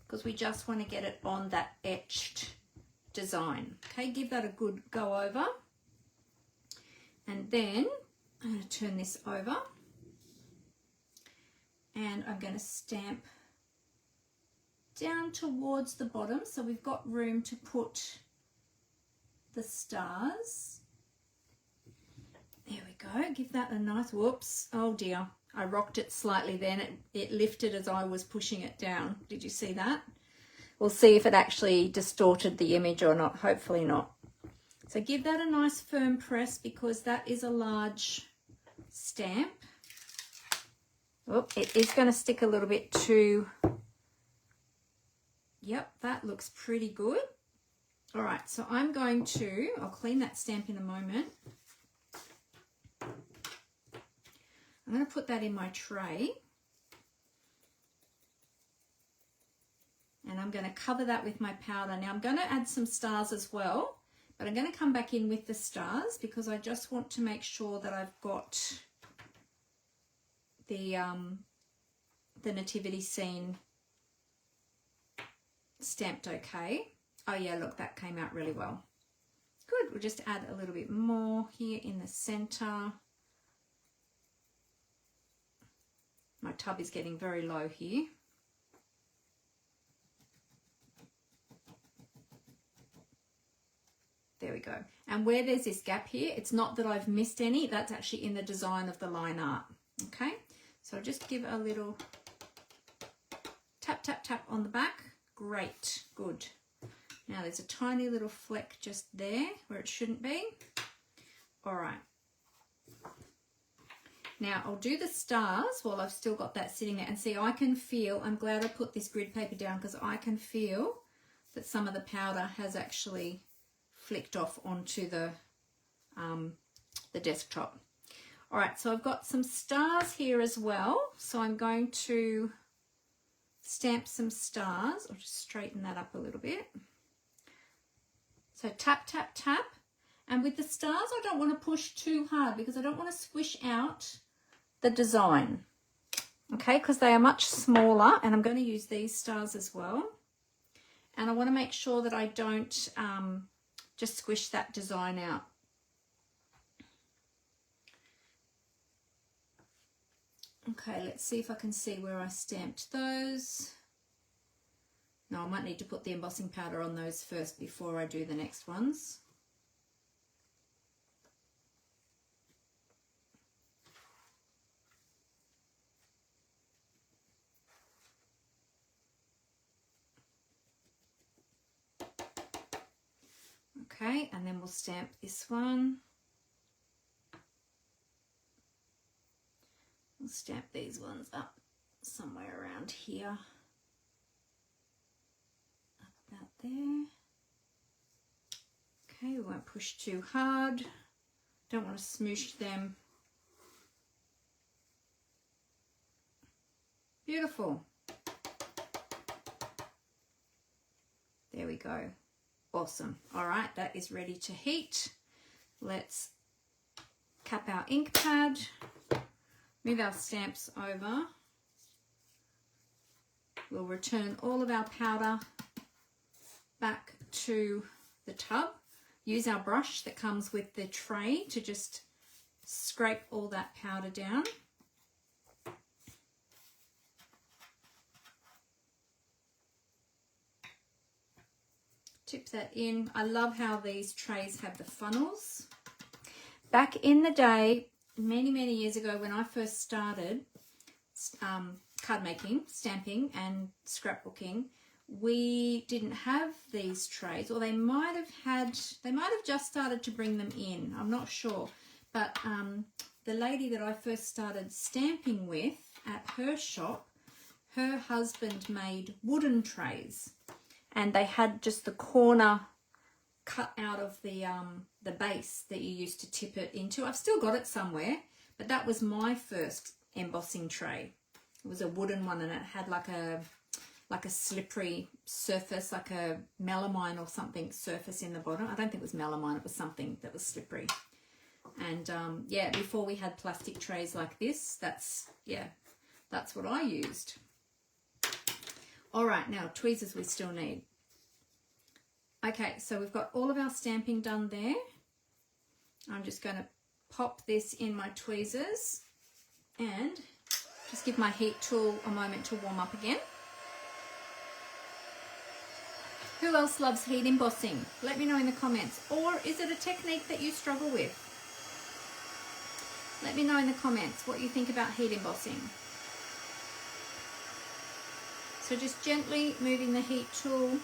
because we just want to get it on that etched design. Okay, give that a good go over. And then I'm going to turn this over and I'm going to stamp down towards the bottom, so we've got room to put the stars. There we go. Give that a nice, whoops, oh dear, I rocked it slightly then. It lifted as I was pushing it down. Did you see that? We'll see if it actually distorted the image or not. Hopefully not. So give that a nice firm press because that is a large stamp. Oh, it is going to stick a little bit too. Yep, that looks pretty good. All right, so I'm going to, I'll clean that stamp in a moment. I'm going to put that in my tray. And I'm going to cover that with my powder. Now I'm going to add some stars as well, but I'm going to come back in with the stars because I just want to make sure that I've got the nativity scene stamped okay. Oh yeah, look, that came out really well. Good, we'll just add a little bit more here in the center. My tub is getting very low here. There we go. And where there's this gap here, it's not that I've missed any, that's actually in the design of the line art. Okay, so just give a little tap, tap, tap on the back. Great, good. Now there's a tiny little fleck just there where it shouldn't be. All right. Now I'll do the stars while I've still got that sitting there, and see, I can feel, I'm glad I put this grid paper down because I can feel that some of the powder has actually flicked off onto the desktop. All right, so I've got some stars here as well. So I'm going to stamp some stars. I'll just straighten that up a little bit. So tap, tap, tap. And with the stars, I don't want to push too hard because I don't want to squish out the design. Okay, because they are much smaller, and I'm going to use these stars as well. And I want to make sure that I don't just squish that design out. Okay, let's see if I can see where I stamped those. No, I might need to put the embossing powder on those first before I do the next ones. Okay, and then we'll stamp this one. We'll stamp these ones up somewhere around here. Up about there. Okay, we won't push too hard. Don't want to smoosh them. Beautiful. There we go. Awesome. All right, that is ready to heat. Let's cap our ink pad, move our stamps over. We'll return all of our powder back to the tub. Use our brush that comes with the tray to just scrape all that powder down. Tip that in. I love how these trays have the funnels. Back in the day, many years ago, when I first started card making, stamping and scrapbooking, we didn't have these trays, or they might have just started to bring them in. I'm not sure, but the lady that I first started stamping with at her shop, her husband made wooden trays, and they had just the corner cut out of the base that you used to tip it into. I've still got it somewhere, but that was my first embossing tray. It was a wooden one, and it had like a slippery surface, like a melamine or something surface in the bottom. I don't think it was melamine, it was something that was slippery. And yeah, before we had plastic trays like this, that's what I used. All right, now tweezers we still need. Okay, so we've got all of our stamping done there. I'm just going to pop this in my tweezers and just give my heat tool a moment to warm up again. Who else loves heat embossing? Let me know in the comments. Or is it a technique that you struggle with? Let me know in the comments what you think about heat embossing. So just gently moving the heat tool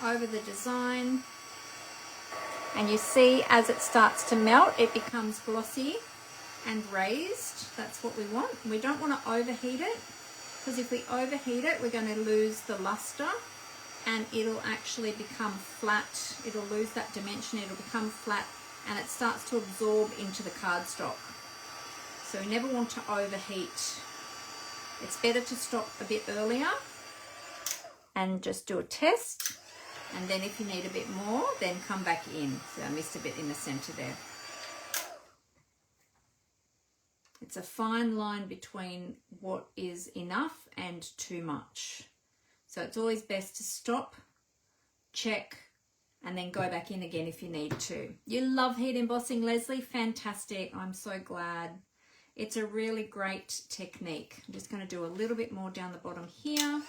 over the design, and you see as it starts to melt, it becomes glossy and raised. That's what we want. We don't want to overheat it, because if we overheat it, we're going to lose the luster and it'll actually become flat. It'll lose that dimension, it'll become flat, and it starts to absorb into the cardstock. So we never want to overheat. It's better to stop a bit earlier and just do a test, and then if you need a bit more, then come back in. So I missed a bit in the center there. It's a fine line between what is enough and too much. So it's always best to stop, check, and then go back in again if you need to. You love heat embossing, Leslie? Fantastic. I'm so glad. It's a really great technique. I'm just going to do a little bit more down the bottom here.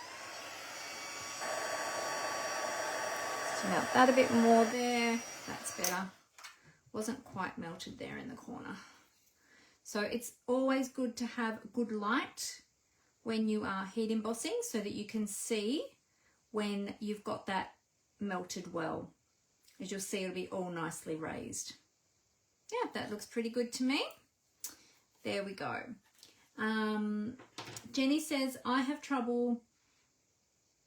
Just melt that a bit more there. That's better. Wasn't quite melted there in the corner. So it's always good to have good light when you are heat embossing, so that you can see when you've got that melted well. As you'll see, it'll be all nicely raised. Yeah, that looks pretty good to me. There we go. Jenny says, I have trouble.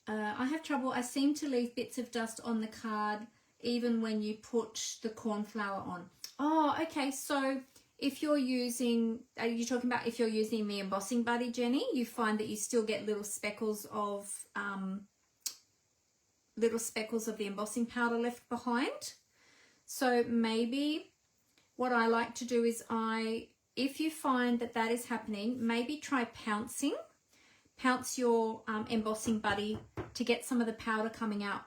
I seem to leave bits of dust on the card even when you put the corn flour on. Oh, okay. So if you're using, are you talking about if you're using the embossing buddy, Jenny, you find that you still get little speckles of the embossing powder left behind. So maybe what I like to do is if you find that that is happening, maybe try pouncing. Pounce your embossing buddy to get some of the powder coming out,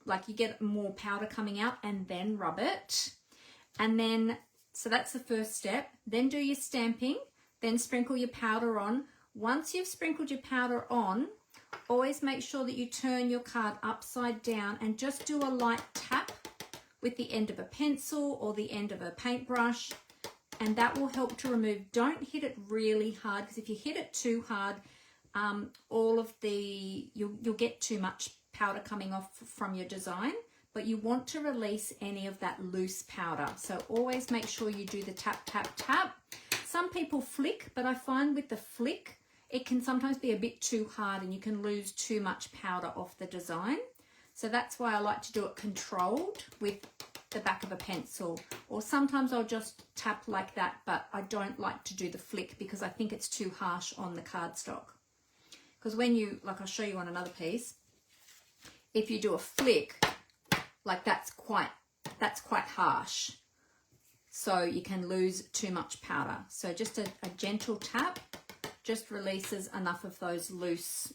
like you get more powder coming out, and then rub it. And then, so that's the first step. Then do your stamping, then sprinkle your powder on. Once you've sprinkled your powder on, always make sure that you turn your card upside down and just do a light tap with the end of a pencil or the end of a paintbrush, and that will help to remove. Don't hit it really hard, because if you hit it too hard, you'll get too much powder coming off from your design, but you want to release any of that loose powder. So always make sure you do the tap, tap, tap. Some people flick, but I find with the flick, it can sometimes be a bit too hard and you can lose too much powder off the design. So that's why I like to do it controlled with the back of a pencil, or sometimes I'll just tap like that, but I don't like to do the flick because I think it's too harsh on the cardstock. Because when you, like I'll show you on another piece, if you do a flick, like that's quite harsh. So you can lose too much powder. So just a gentle tap just releases enough of those loose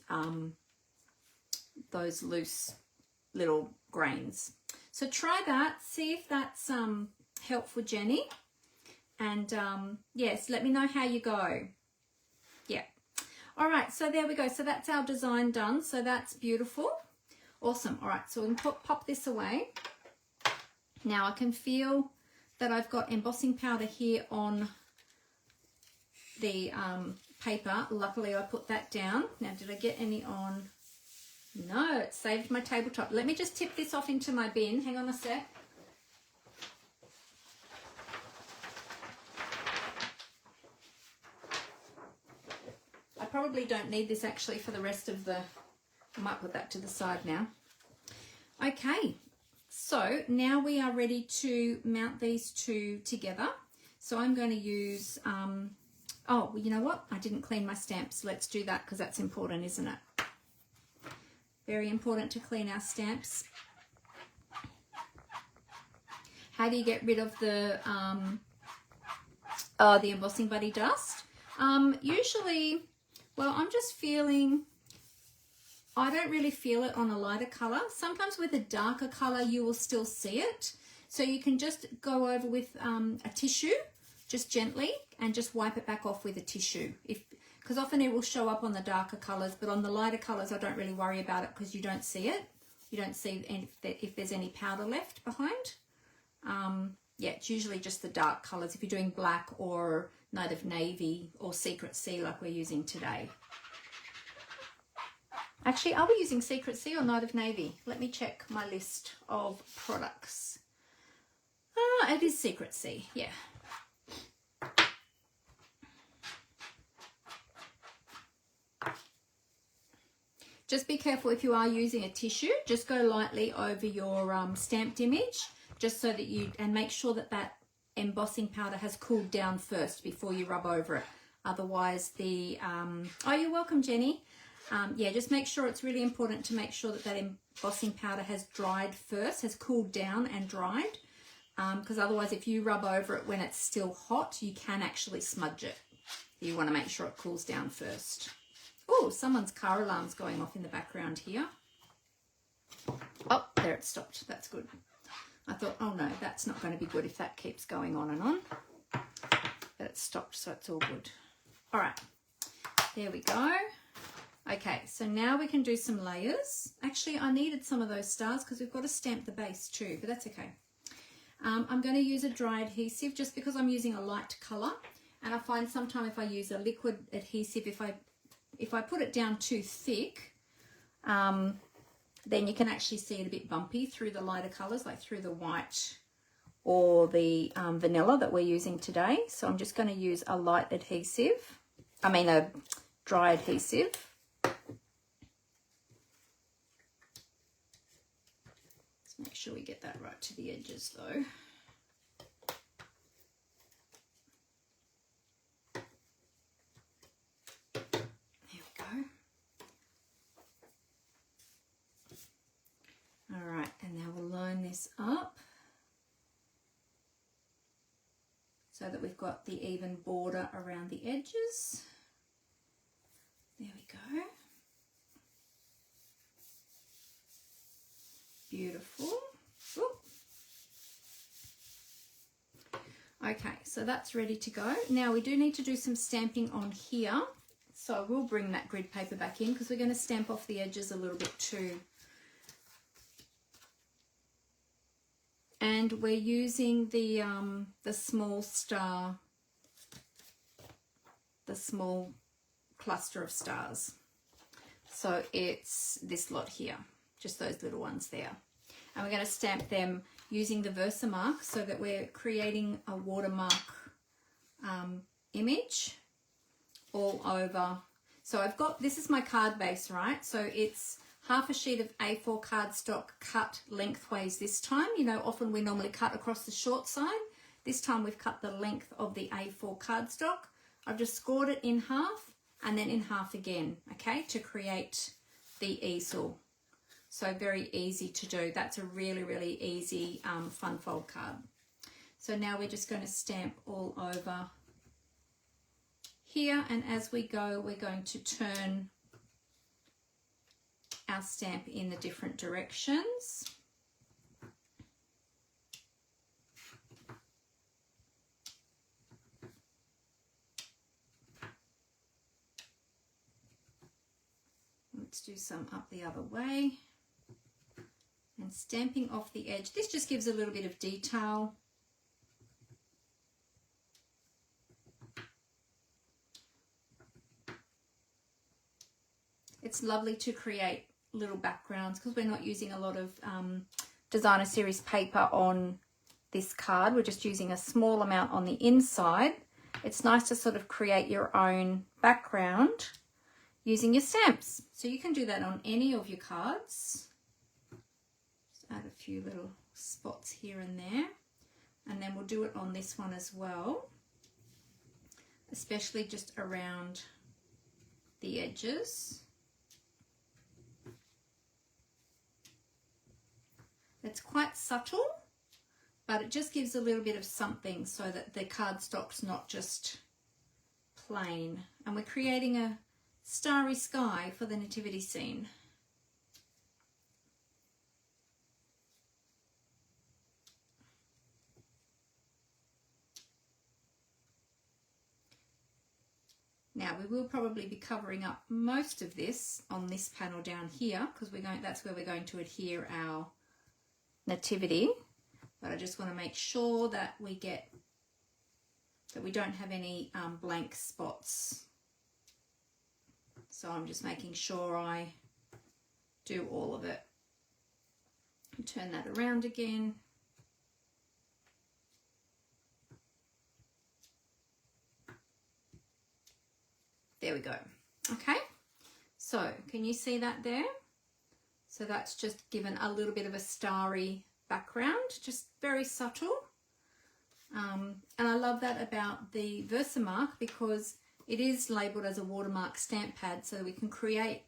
little grains. So try that, see if that's helpful, Jenny. And yes, let me know how you go. Yeah. All right, so there we go. So that's our design done. So that's beautiful. Awesome. All right, so we can pop this away. Now I can feel that I've got embossing powder here on the paper. Luckily I put that down. Now did I get any on? No, it saved my tabletop. Let me just tip this off into my bin. Hang on a sec. I probably don't need this actually for the rest of the, I might put that to the side now. Okay, so now we are ready to mount these two together. So I'm going to use, oh, well, you know what? I didn't clean my stamps. Let's do that because that's important, isn't it? Very important to clean our stamps. How do you get rid of the embossing buddy dust? Usually, well, I'm just feeling, I don't really feel it on a lighter color. Sometimes with a darker color, you will still see it. So you can just go over with a tissue, just gently, and just wipe it back off with a tissue. Because often it will show up on the darker colors, but on the lighter colors, I don't really worry about it because you don't see it. You don't see if there's any powder left behind. Yeah, it's usually just the dark colors if you're doing black or Native Navy or Secret Sea like we're using today. Actually, are we using Secret Sea or Native Navy? Let me check my list of products. It is Secret Sea, yeah. Just be careful if you are using a tissue, just go lightly over your stamped image, just so that you, and make sure that that embossing powder has cooled down first before you rub over it. Otherwise the, oh, you're welcome, Jenny. Yeah, just make sure, it's really important to make sure that that embossing powder has dried first, has cooled down and dried, because otherwise if you rub over it when it's still hot, you can actually smudge it. You want to make sure it cools down first. Oh, someone's car alarm's going off in the background here. Oh, there it stopped. That's good. I thought, oh no, that's not going to be good if that keeps going on and on. But it stopped, so it's all good. All right, there we go. Okay, so now we can do some layers. Actually, I needed some of those stars because we've got to stamp the base too, but that's okay. I'm going to use a dry adhesive just because I'm using a light color. And I find sometimes if I use a liquid adhesive, if I put it down too thick, then you can actually see it a bit bumpy through the lighter colors, like through the white or the vanilla that we're using today. So I'm just going to use a light adhesive, a dry adhesive. Let's make sure we get that right to the edges though. All right, and now we'll line this up so that we've got the even border around the edges. There we go. Beautiful. Ooh. Okay, so that's ready to go. Now we do need to do some stamping on here. So we'll bring that grid paper back in because we're going to stamp off the edges a little bit too. And we're using the small star, the small cluster of stars. So it's this lot here, just those little ones there. And we're going to stamp them using the Versamark so that we're creating a watermark image all over. So I've got, this is my card base, right? So it's half a sheet of A4 cardstock cut lengthways this time. You know, often we normally cut across the short side. This time we've cut the length of the A4 cardstock. I've just scored it in half and then in half again, okay, to create the easel. So very easy to do. That's a really, really easy fun fold card. So now we're just going to stamp all over here, and as we go, we're going to turn our stamp in the different directions. Let's do some up the other way. And stamping off the edge. This just gives a little bit of detail. It's lovely to create little backgrounds because we're not using a lot of designer series paper on this card. We're just using a small amount on the inside. It's nice to sort of create your own background using your stamps. So you can do that on any of your cards. Just add a few little spots here and there. And then we'll do it on this one as well, especially just around the edges. It's quite subtle, but it just gives a little bit of something so that the cardstock's not just plain. And we're creating a starry sky for the nativity scene. Now we will probably be covering up most of this on this panel down here because that's where we're going to adhere our nativity, but I just want to make sure that we don't have any blank spots. So I'm just making sure I do all of it. Turn that around again. There we go. Okay, so can you see that there? So that's just given a little bit of a starry background, just very subtle. And I love that about the Versamark because it is labelled as a watermark stamp pad, so we can create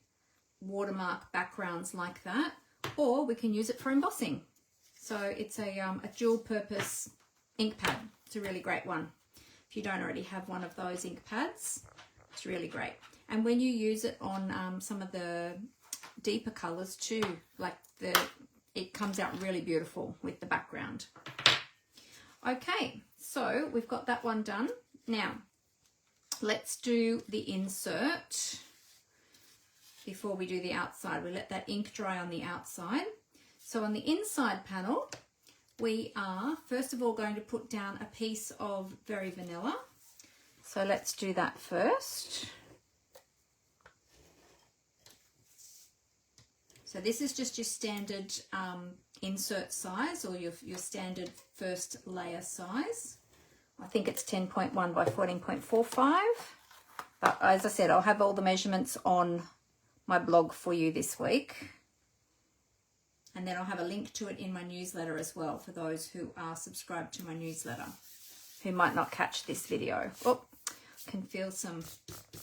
watermark backgrounds like that, or we can use it for embossing. So it's a dual purpose ink pad. It's a really great one. If you don't already have one of those ink pads, it's really great. And when you use it on some of the deeper colors too, like it comes out really beautiful with the background. Okay, so we've got that one done. Now let's do the insert before we do the outside. We let that ink dry on the outside. So on the inside panel, we are first of all going to put down a piece of Very Vanilla. So let's do that first. So this is just your standard insert size, or your standard first layer size. I think it's 10.1 by 14.45. But as I said, I'll have all the measurements on my blog for you this week. And then I'll have a link to it in my newsletter as well for those who are subscribed to my newsletter who might not catch this video. Oh, can feel some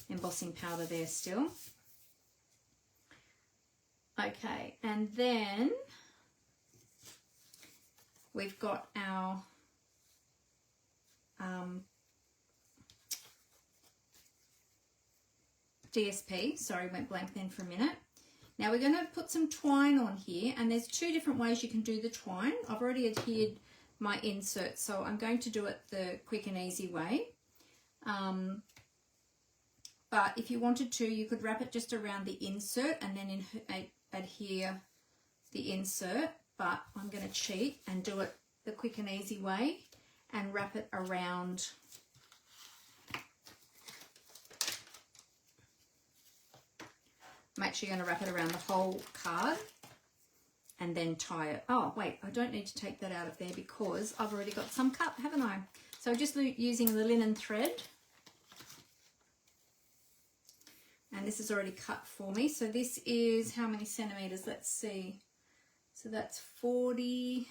embossing powder there still. Okay, and then we've got our DSP. Sorry, went blank then for a minute. Now we're going to put some twine on here, and there's two different ways you can do the twine. I've already adhered my insert, so I'm going to do it the quick and easy way. But if you wanted to, you could wrap it just around the insert and then adhere the insert, but I'm going to cheat and do it the quick and easy way and wrap it around I'm actually going to wrap it around the whole card and then tie it. Oh wait, I don't need to take that out of there because I've already got some cut, haven't I? So just using the linen thread. And and this is already cut for me. So this is how many centimeters? Let's see. So that's 40,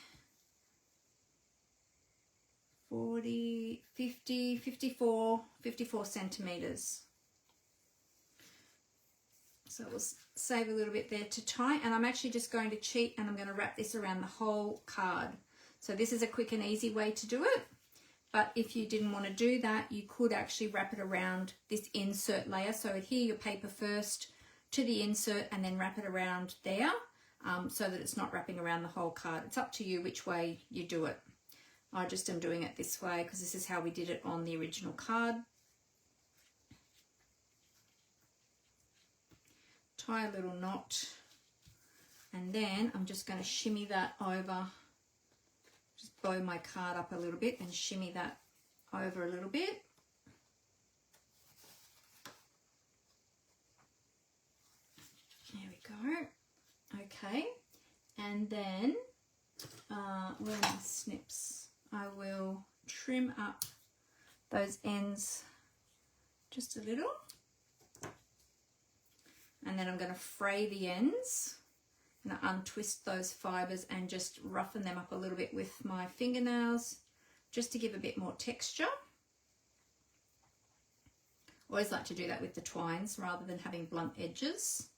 50, 54 centimeters. So we'll save a little bit there to tie, and I'm actually just going to cheat and I'm going to wrap this around the whole card. So this is a quick and easy way to do it, but if you didn't want to do that, you could actually wrap it around this insert layer. So adhere your paper first to the insert and then wrap it around there, so that it's not wrapping around the whole card. It's up to you which way you do it. I just am doing it this way because this is how we did it on the original card. Tie a little knot, and then I'm just going to shimmy that over, just bow my card up a little bit and shimmy that over a little bit. There we go. Okay, and then where are my snips? I will trim up those ends just a little. And then I'm going to fray the ends. I'm going to untwist those fibres and just roughen them up a little bit with my fingernails, just to give a bit more texture. Always like to do that with the twines rather than having blunt edges.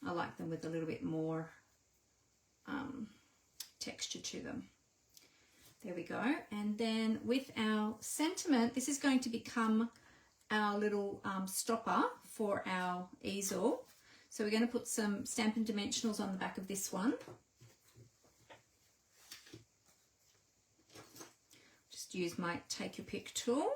I like them with a little bit more texture to them. There we go. And then with our sentiment, this is going to become our little stopper for our easel. So we're going to put some Stampin' Dimensionals on the back of this one. Just use my take your pick tool.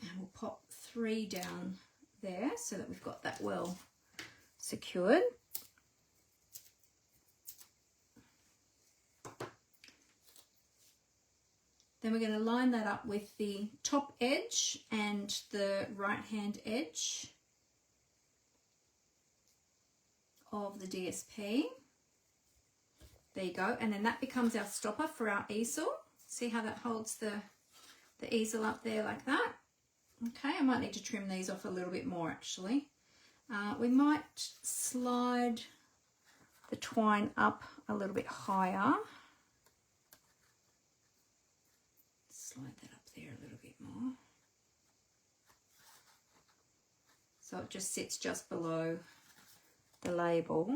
And we'll pop 3 down there so that we've got that well secured. Then we're going to line that up with the top edge and the right hand edge of the DSP. There you go. And then that becomes our stopper for our easel. See how that holds the easel up there like that? Okay, I might need to trim these off a little bit more actually. We might slide the twine up a little bit higher. Slide that up there a little bit more. So it just sits just below the label.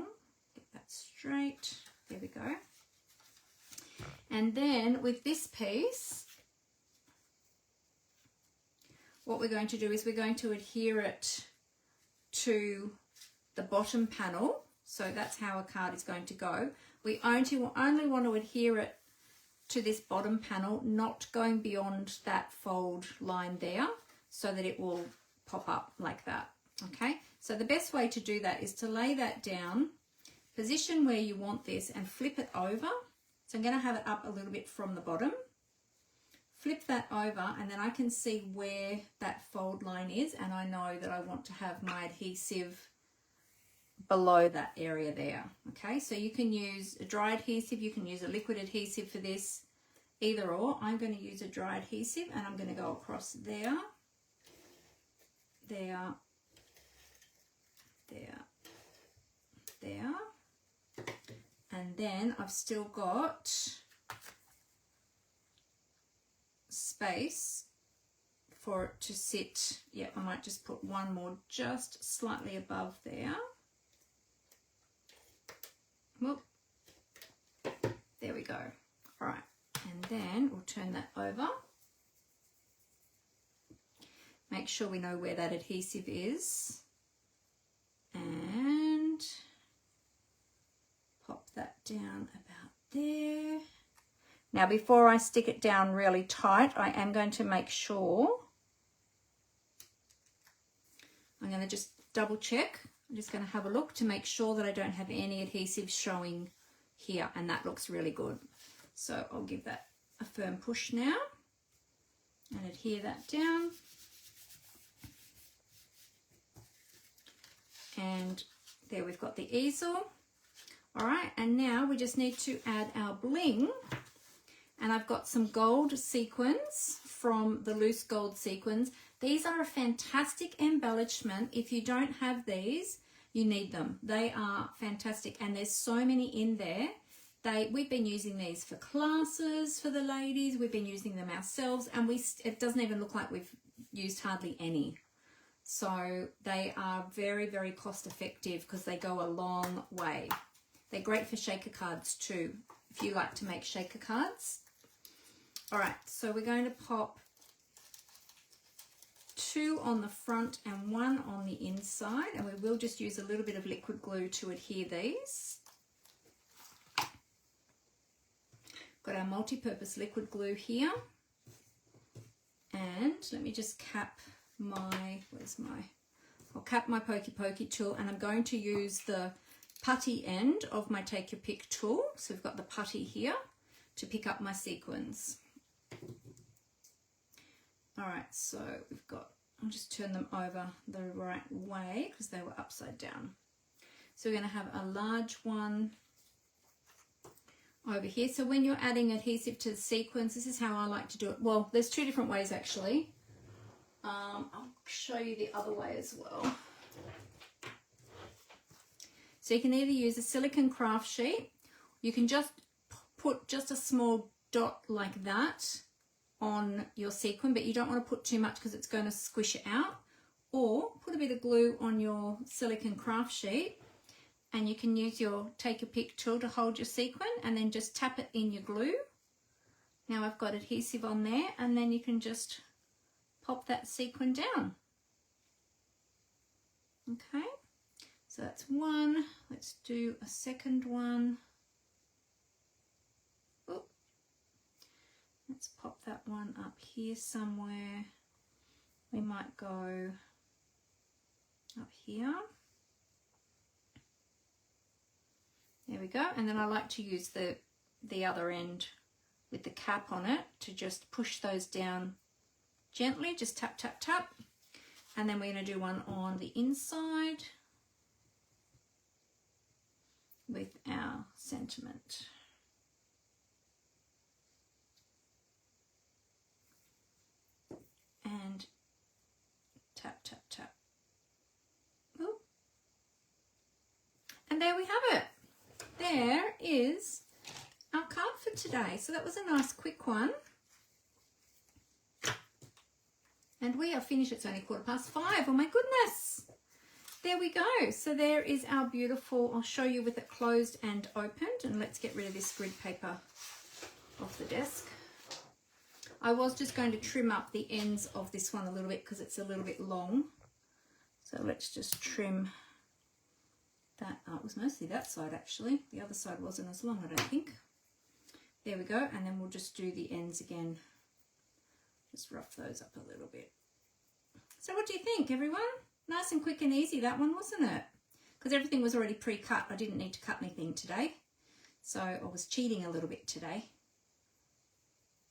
Get that straight. There we go. And then with this piece, what we're going to do is we're going to adhere it to the bottom panel. So that's how a card is going to go. We only want to adhere it to this bottom panel, not going beyond that fold line there, so that it will pop up like that. Okay, so the best way to do that is to lay that down, position where you want this, and flip it over. So I'm going to have it up a little bit from the bottom, flip that over, and then I can see where that fold line is, and I know that I want to have my adhesive below that area there. Okay, so you can use a dry adhesive, you can use a liquid adhesive for this, either or. I'm going to use a dry adhesive, and I'm going to go across there, there, there, there, and then I've still got space for it to sit. Yeah, I might just put one more just slightly above there. Whoop. There we go. All right, and then we'll turn that over. Make sure we know where that adhesive is, and pop that down about there. Now, before I stick it down really tight, I am going to make sure, I'm going to just double check. I'm just going to have a look to make sure that I don't have any adhesive showing here, and that looks really good. So I'll give that a firm push now and adhere that down. And there we've got the easel. All right, and now we just need to add our bling. And I've got some gold sequins from the loose gold sequins. These are a fantastic embellishment. If you don't have these, you need them. They are fantastic, and there's so many in there. We've been using these for classes for the ladies. We've been using them ourselves, and it doesn't even look like we've used hardly any. So they are very, very cost effective because they go a long way. They're great for shaker cards too, if you like to make shaker cards. All right, so we're going to pop 2 on the front and 1 on the inside, and we will just use a little bit of liquid glue to adhere these. Got our multi-purpose liquid glue here, and let me just cap my, I'll cap my pokey pokey tool, and I'm going to use the putty end of my take your pick tool. So we've got the putty here to pick up my sequins. All right, so we've got, I'll just turn them over the right way because they were upside down. So we're going to have a large one over here. So when you're adding adhesive to the sequins, this is how I like to do it. Well, there's 2 different ways actually. I'll show you the other way as well. So you can either use a silicone craft sheet. You can just put just a small dot like that on your sequin, but you don't want to put too much because it's going to squish it out. Or put a bit of glue on your silicone craft sheet, and you can use your take your pick tool to hold your sequin and then just tap it in your glue. Now I've got adhesive on there, and then you can just pop that sequin down. Okay, so that's one. Let's do a second one. Oh, let's pop that one up here somewhere. We might go up here. There we go. And then I like to use the other end with the cap on it to just push those down gently, just tap, tap, tap. And then we're going to do one on the inside with our sentiment. And tap, tap, tap. Ooh. And there we have it. There is our card for today. So that was a nice quick one. And we are finished. It's only 5:15. Oh my goodness. There we go. So there is our beautiful, I'll show you with it closed and opened. And let's get rid of this grid paper off the desk. I was just going to trim up the ends of this one a little bit because it's a little bit long. So let's just trim that. It was mostly that side actually. The other side wasn't as long, I don't think. There we go. And then we'll just do the ends again. Just rough those up a little bit. So what do you think, everyone? Nice and quick and easy, that one, wasn't it? Because everything was already pre-cut. I didn't need to cut anything today. So I was cheating a little bit today.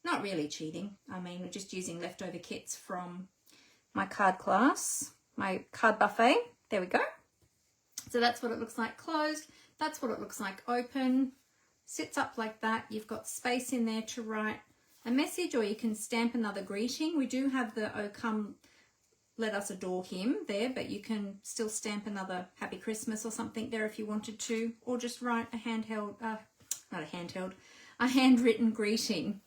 Not really cheating. I mean, we're just using leftover kits from my card class, my card buffet. There we go. So that's what it looks like closed. That's what it looks like open. Sits up like that. You've got space in there to write a message, or you can stamp another greeting. We do have the "Oh come let us adore him" there, but you can still stamp another Happy Christmas or something there if you wanted to, or just write a a handwritten greeting.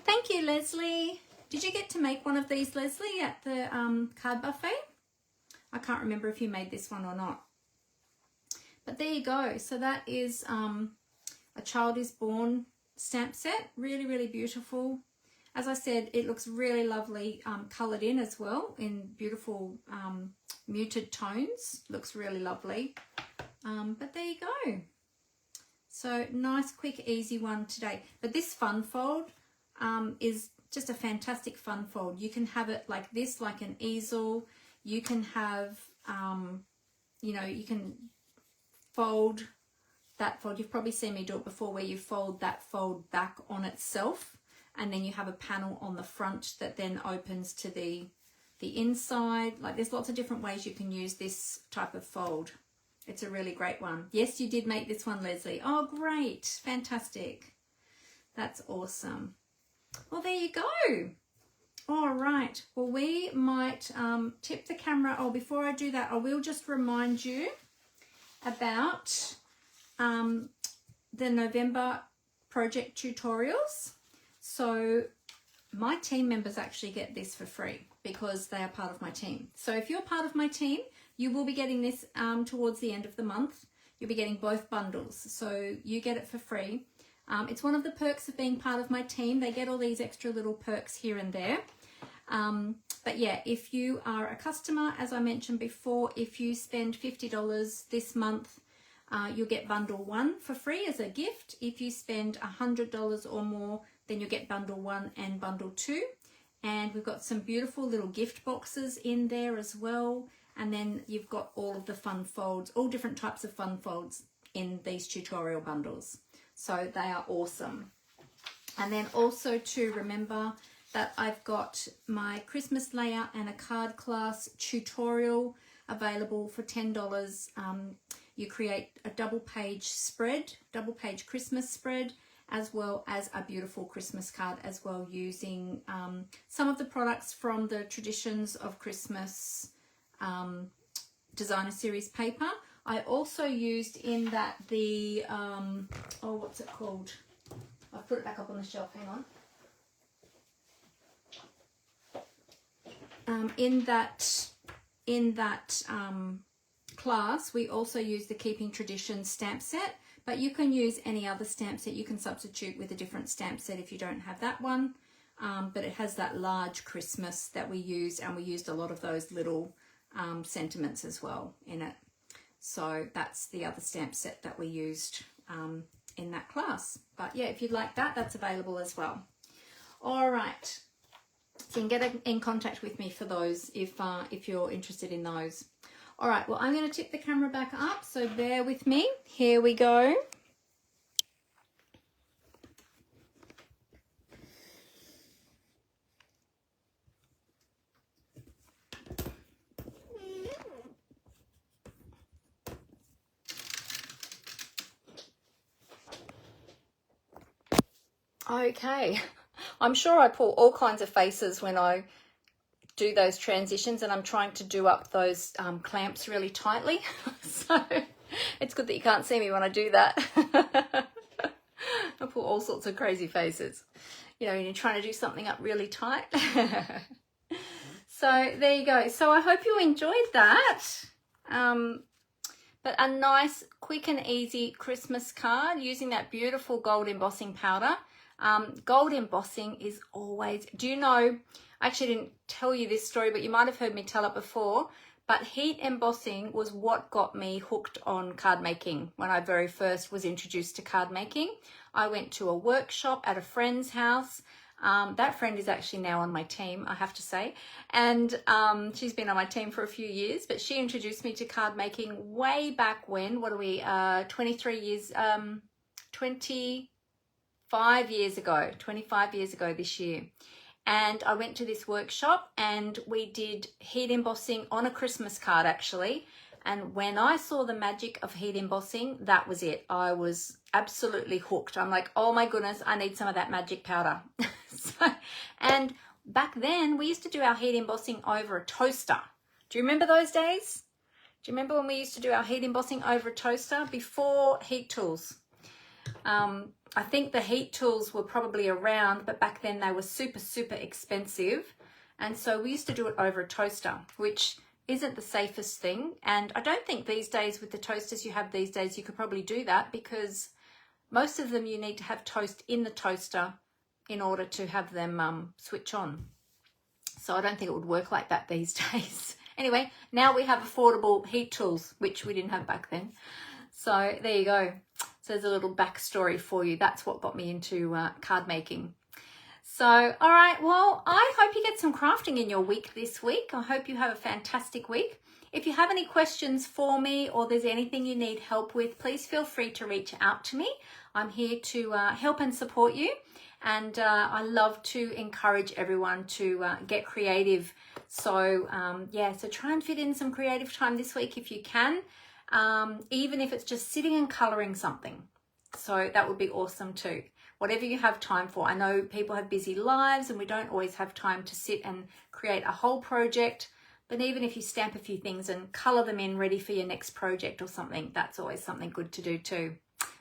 Thank you, Leslie. Did you get to make one of these, Leslie, at the card buffet? I can't remember if you made this one or not. But there you go. So that is A Child is Born stamp set. Really, really beautiful. As I said, it looks really lovely coloured in as well in beautiful muted tones. Looks really lovely. But there you go. So nice, quick, easy one today. But this fun fold is just a fantastic fun fold. You can have it like this, like an easel. You can have, you know, you can fold that fold. You've probably seen me do it before, where you fold that fold back on itself, and then you have a panel on the front that then opens to the inside. Like, there's lots of different ways you can use this type of fold. It's a really great one. Yes, you did make this one, Leslie. Oh, great. Fantastic. That's awesome. Well, there you go. All right, well, we might tip the camera. Oh, before I do that, I will just remind you about the November project tutorials. So my team members actually get this for free because they are part of my team. So if you're part of my team, you will be getting this towards the end of the month. You'll be getting both bundles, so you get it for free. It's one of the perks of being part of my team. They get all these extra little perks here and there. But yeah, if you are a customer, as I mentioned before, if you spend $50 this month, you'll get bundle 1 for free as a gift. If you spend $100 or more, then you'll get bundle 1 and bundle 2. And we've got some beautiful little gift boxes in there as well. And then you've got all of the fun folds, all different types of fun folds in these tutorial bundles. So they are awesome. And then also to remember that I've got my Christmas layout and a card class tutorial available for $10. You create a double page Christmas spread, as well as a beautiful Christmas card as well, using some of the products from the Traditions of Christmas designer series paper. I also used in that the, oh, what's it called? I've put it back up on the shelf, hang on. In that class, we also use the Keeping Traditions stamp set, but you can use any other stamp set. You can substitute with a different stamp set if you don't have that one, but it has that large Christmas that we use, and we used a lot of those little sentiments as well in it. So that's the other stamp set that we used in that class. But yeah, if you'd like that, that's available as well. All right. So you can get in contact with me for those if you're interested in those. All right, well, I'm going to tip the camera back up, so bear with me. Here we go. Okay, I'm sure I pull all kinds of faces when I do those transitions, and I'm trying to do up those clamps really tightly. So it's good that you can't see me when I do that. I pull all sorts of crazy faces, you know, when you're trying to do something up really tight. So there you go. So I hope you enjoyed that. But a nice, quick and easy Christmas card using that beautiful gold embossing powder. Gold embossing is always, do you know, I actually didn't tell you this story, but you might have heard me tell it before, but heat embossing was what got me hooked on card making when I very first was introduced to card making. I went to a workshop at a friend's house. That friend is actually now on my team, I have to say, and she's been on my team for a few years, but she introduced me to card making way back when, 25 years ago this year. And I went to this workshop and we did heat embossing on a Christmas card actually. And when I saw the magic of heat embossing, that was it. I was absolutely hooked. I'm like, oh my goodness, I need some of that magic powder. And back then we used to do our heat embossing over a toaster. Do you remember those days? Do you remember when we used to do our heat embossing over a toaster before heat tools? I think the heat tools were probably around, but back then they were super, super expensive. And so we used to do it over a toaster, which isn't the safest thing. And I don't think these days with the toasters you have these days, you could probably do that, because most of them you need to have toast in the toaster in order to have them switch on. So I don't think it would work like that these days. Anyway, now we have affordable heat tools, which we didn't have back then. So there you go. So there's a little backstory for you. That's what got me into card making. So, all right, well, I hope you get some crafting in your week this week. I hope you have a fantastic week. If you have any questions for me or there's anything you need help with, please feel free to reach out to me. I'm here to help and support you. And I love to encourage everyone to get creative. So, yeah, so try and fit in some creative time this week if you can. Even if it's just sitting and colouring something. So that would be awesome too. whatever you have time for. I know people have busy lives and we don't always have time to sit and create a whole project, but even if you stamp a few things and colour them in ready for your next project or something, that's always something good to do too.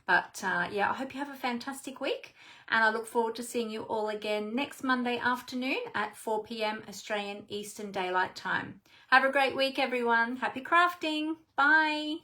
But yeah, I hope you have a fantastic week, and I look forward to seeing you all again next Monday afternoon at 4 p.m. Australian Eastern Daylight Time. Have a great week, everyone. Happy crafting. Bye.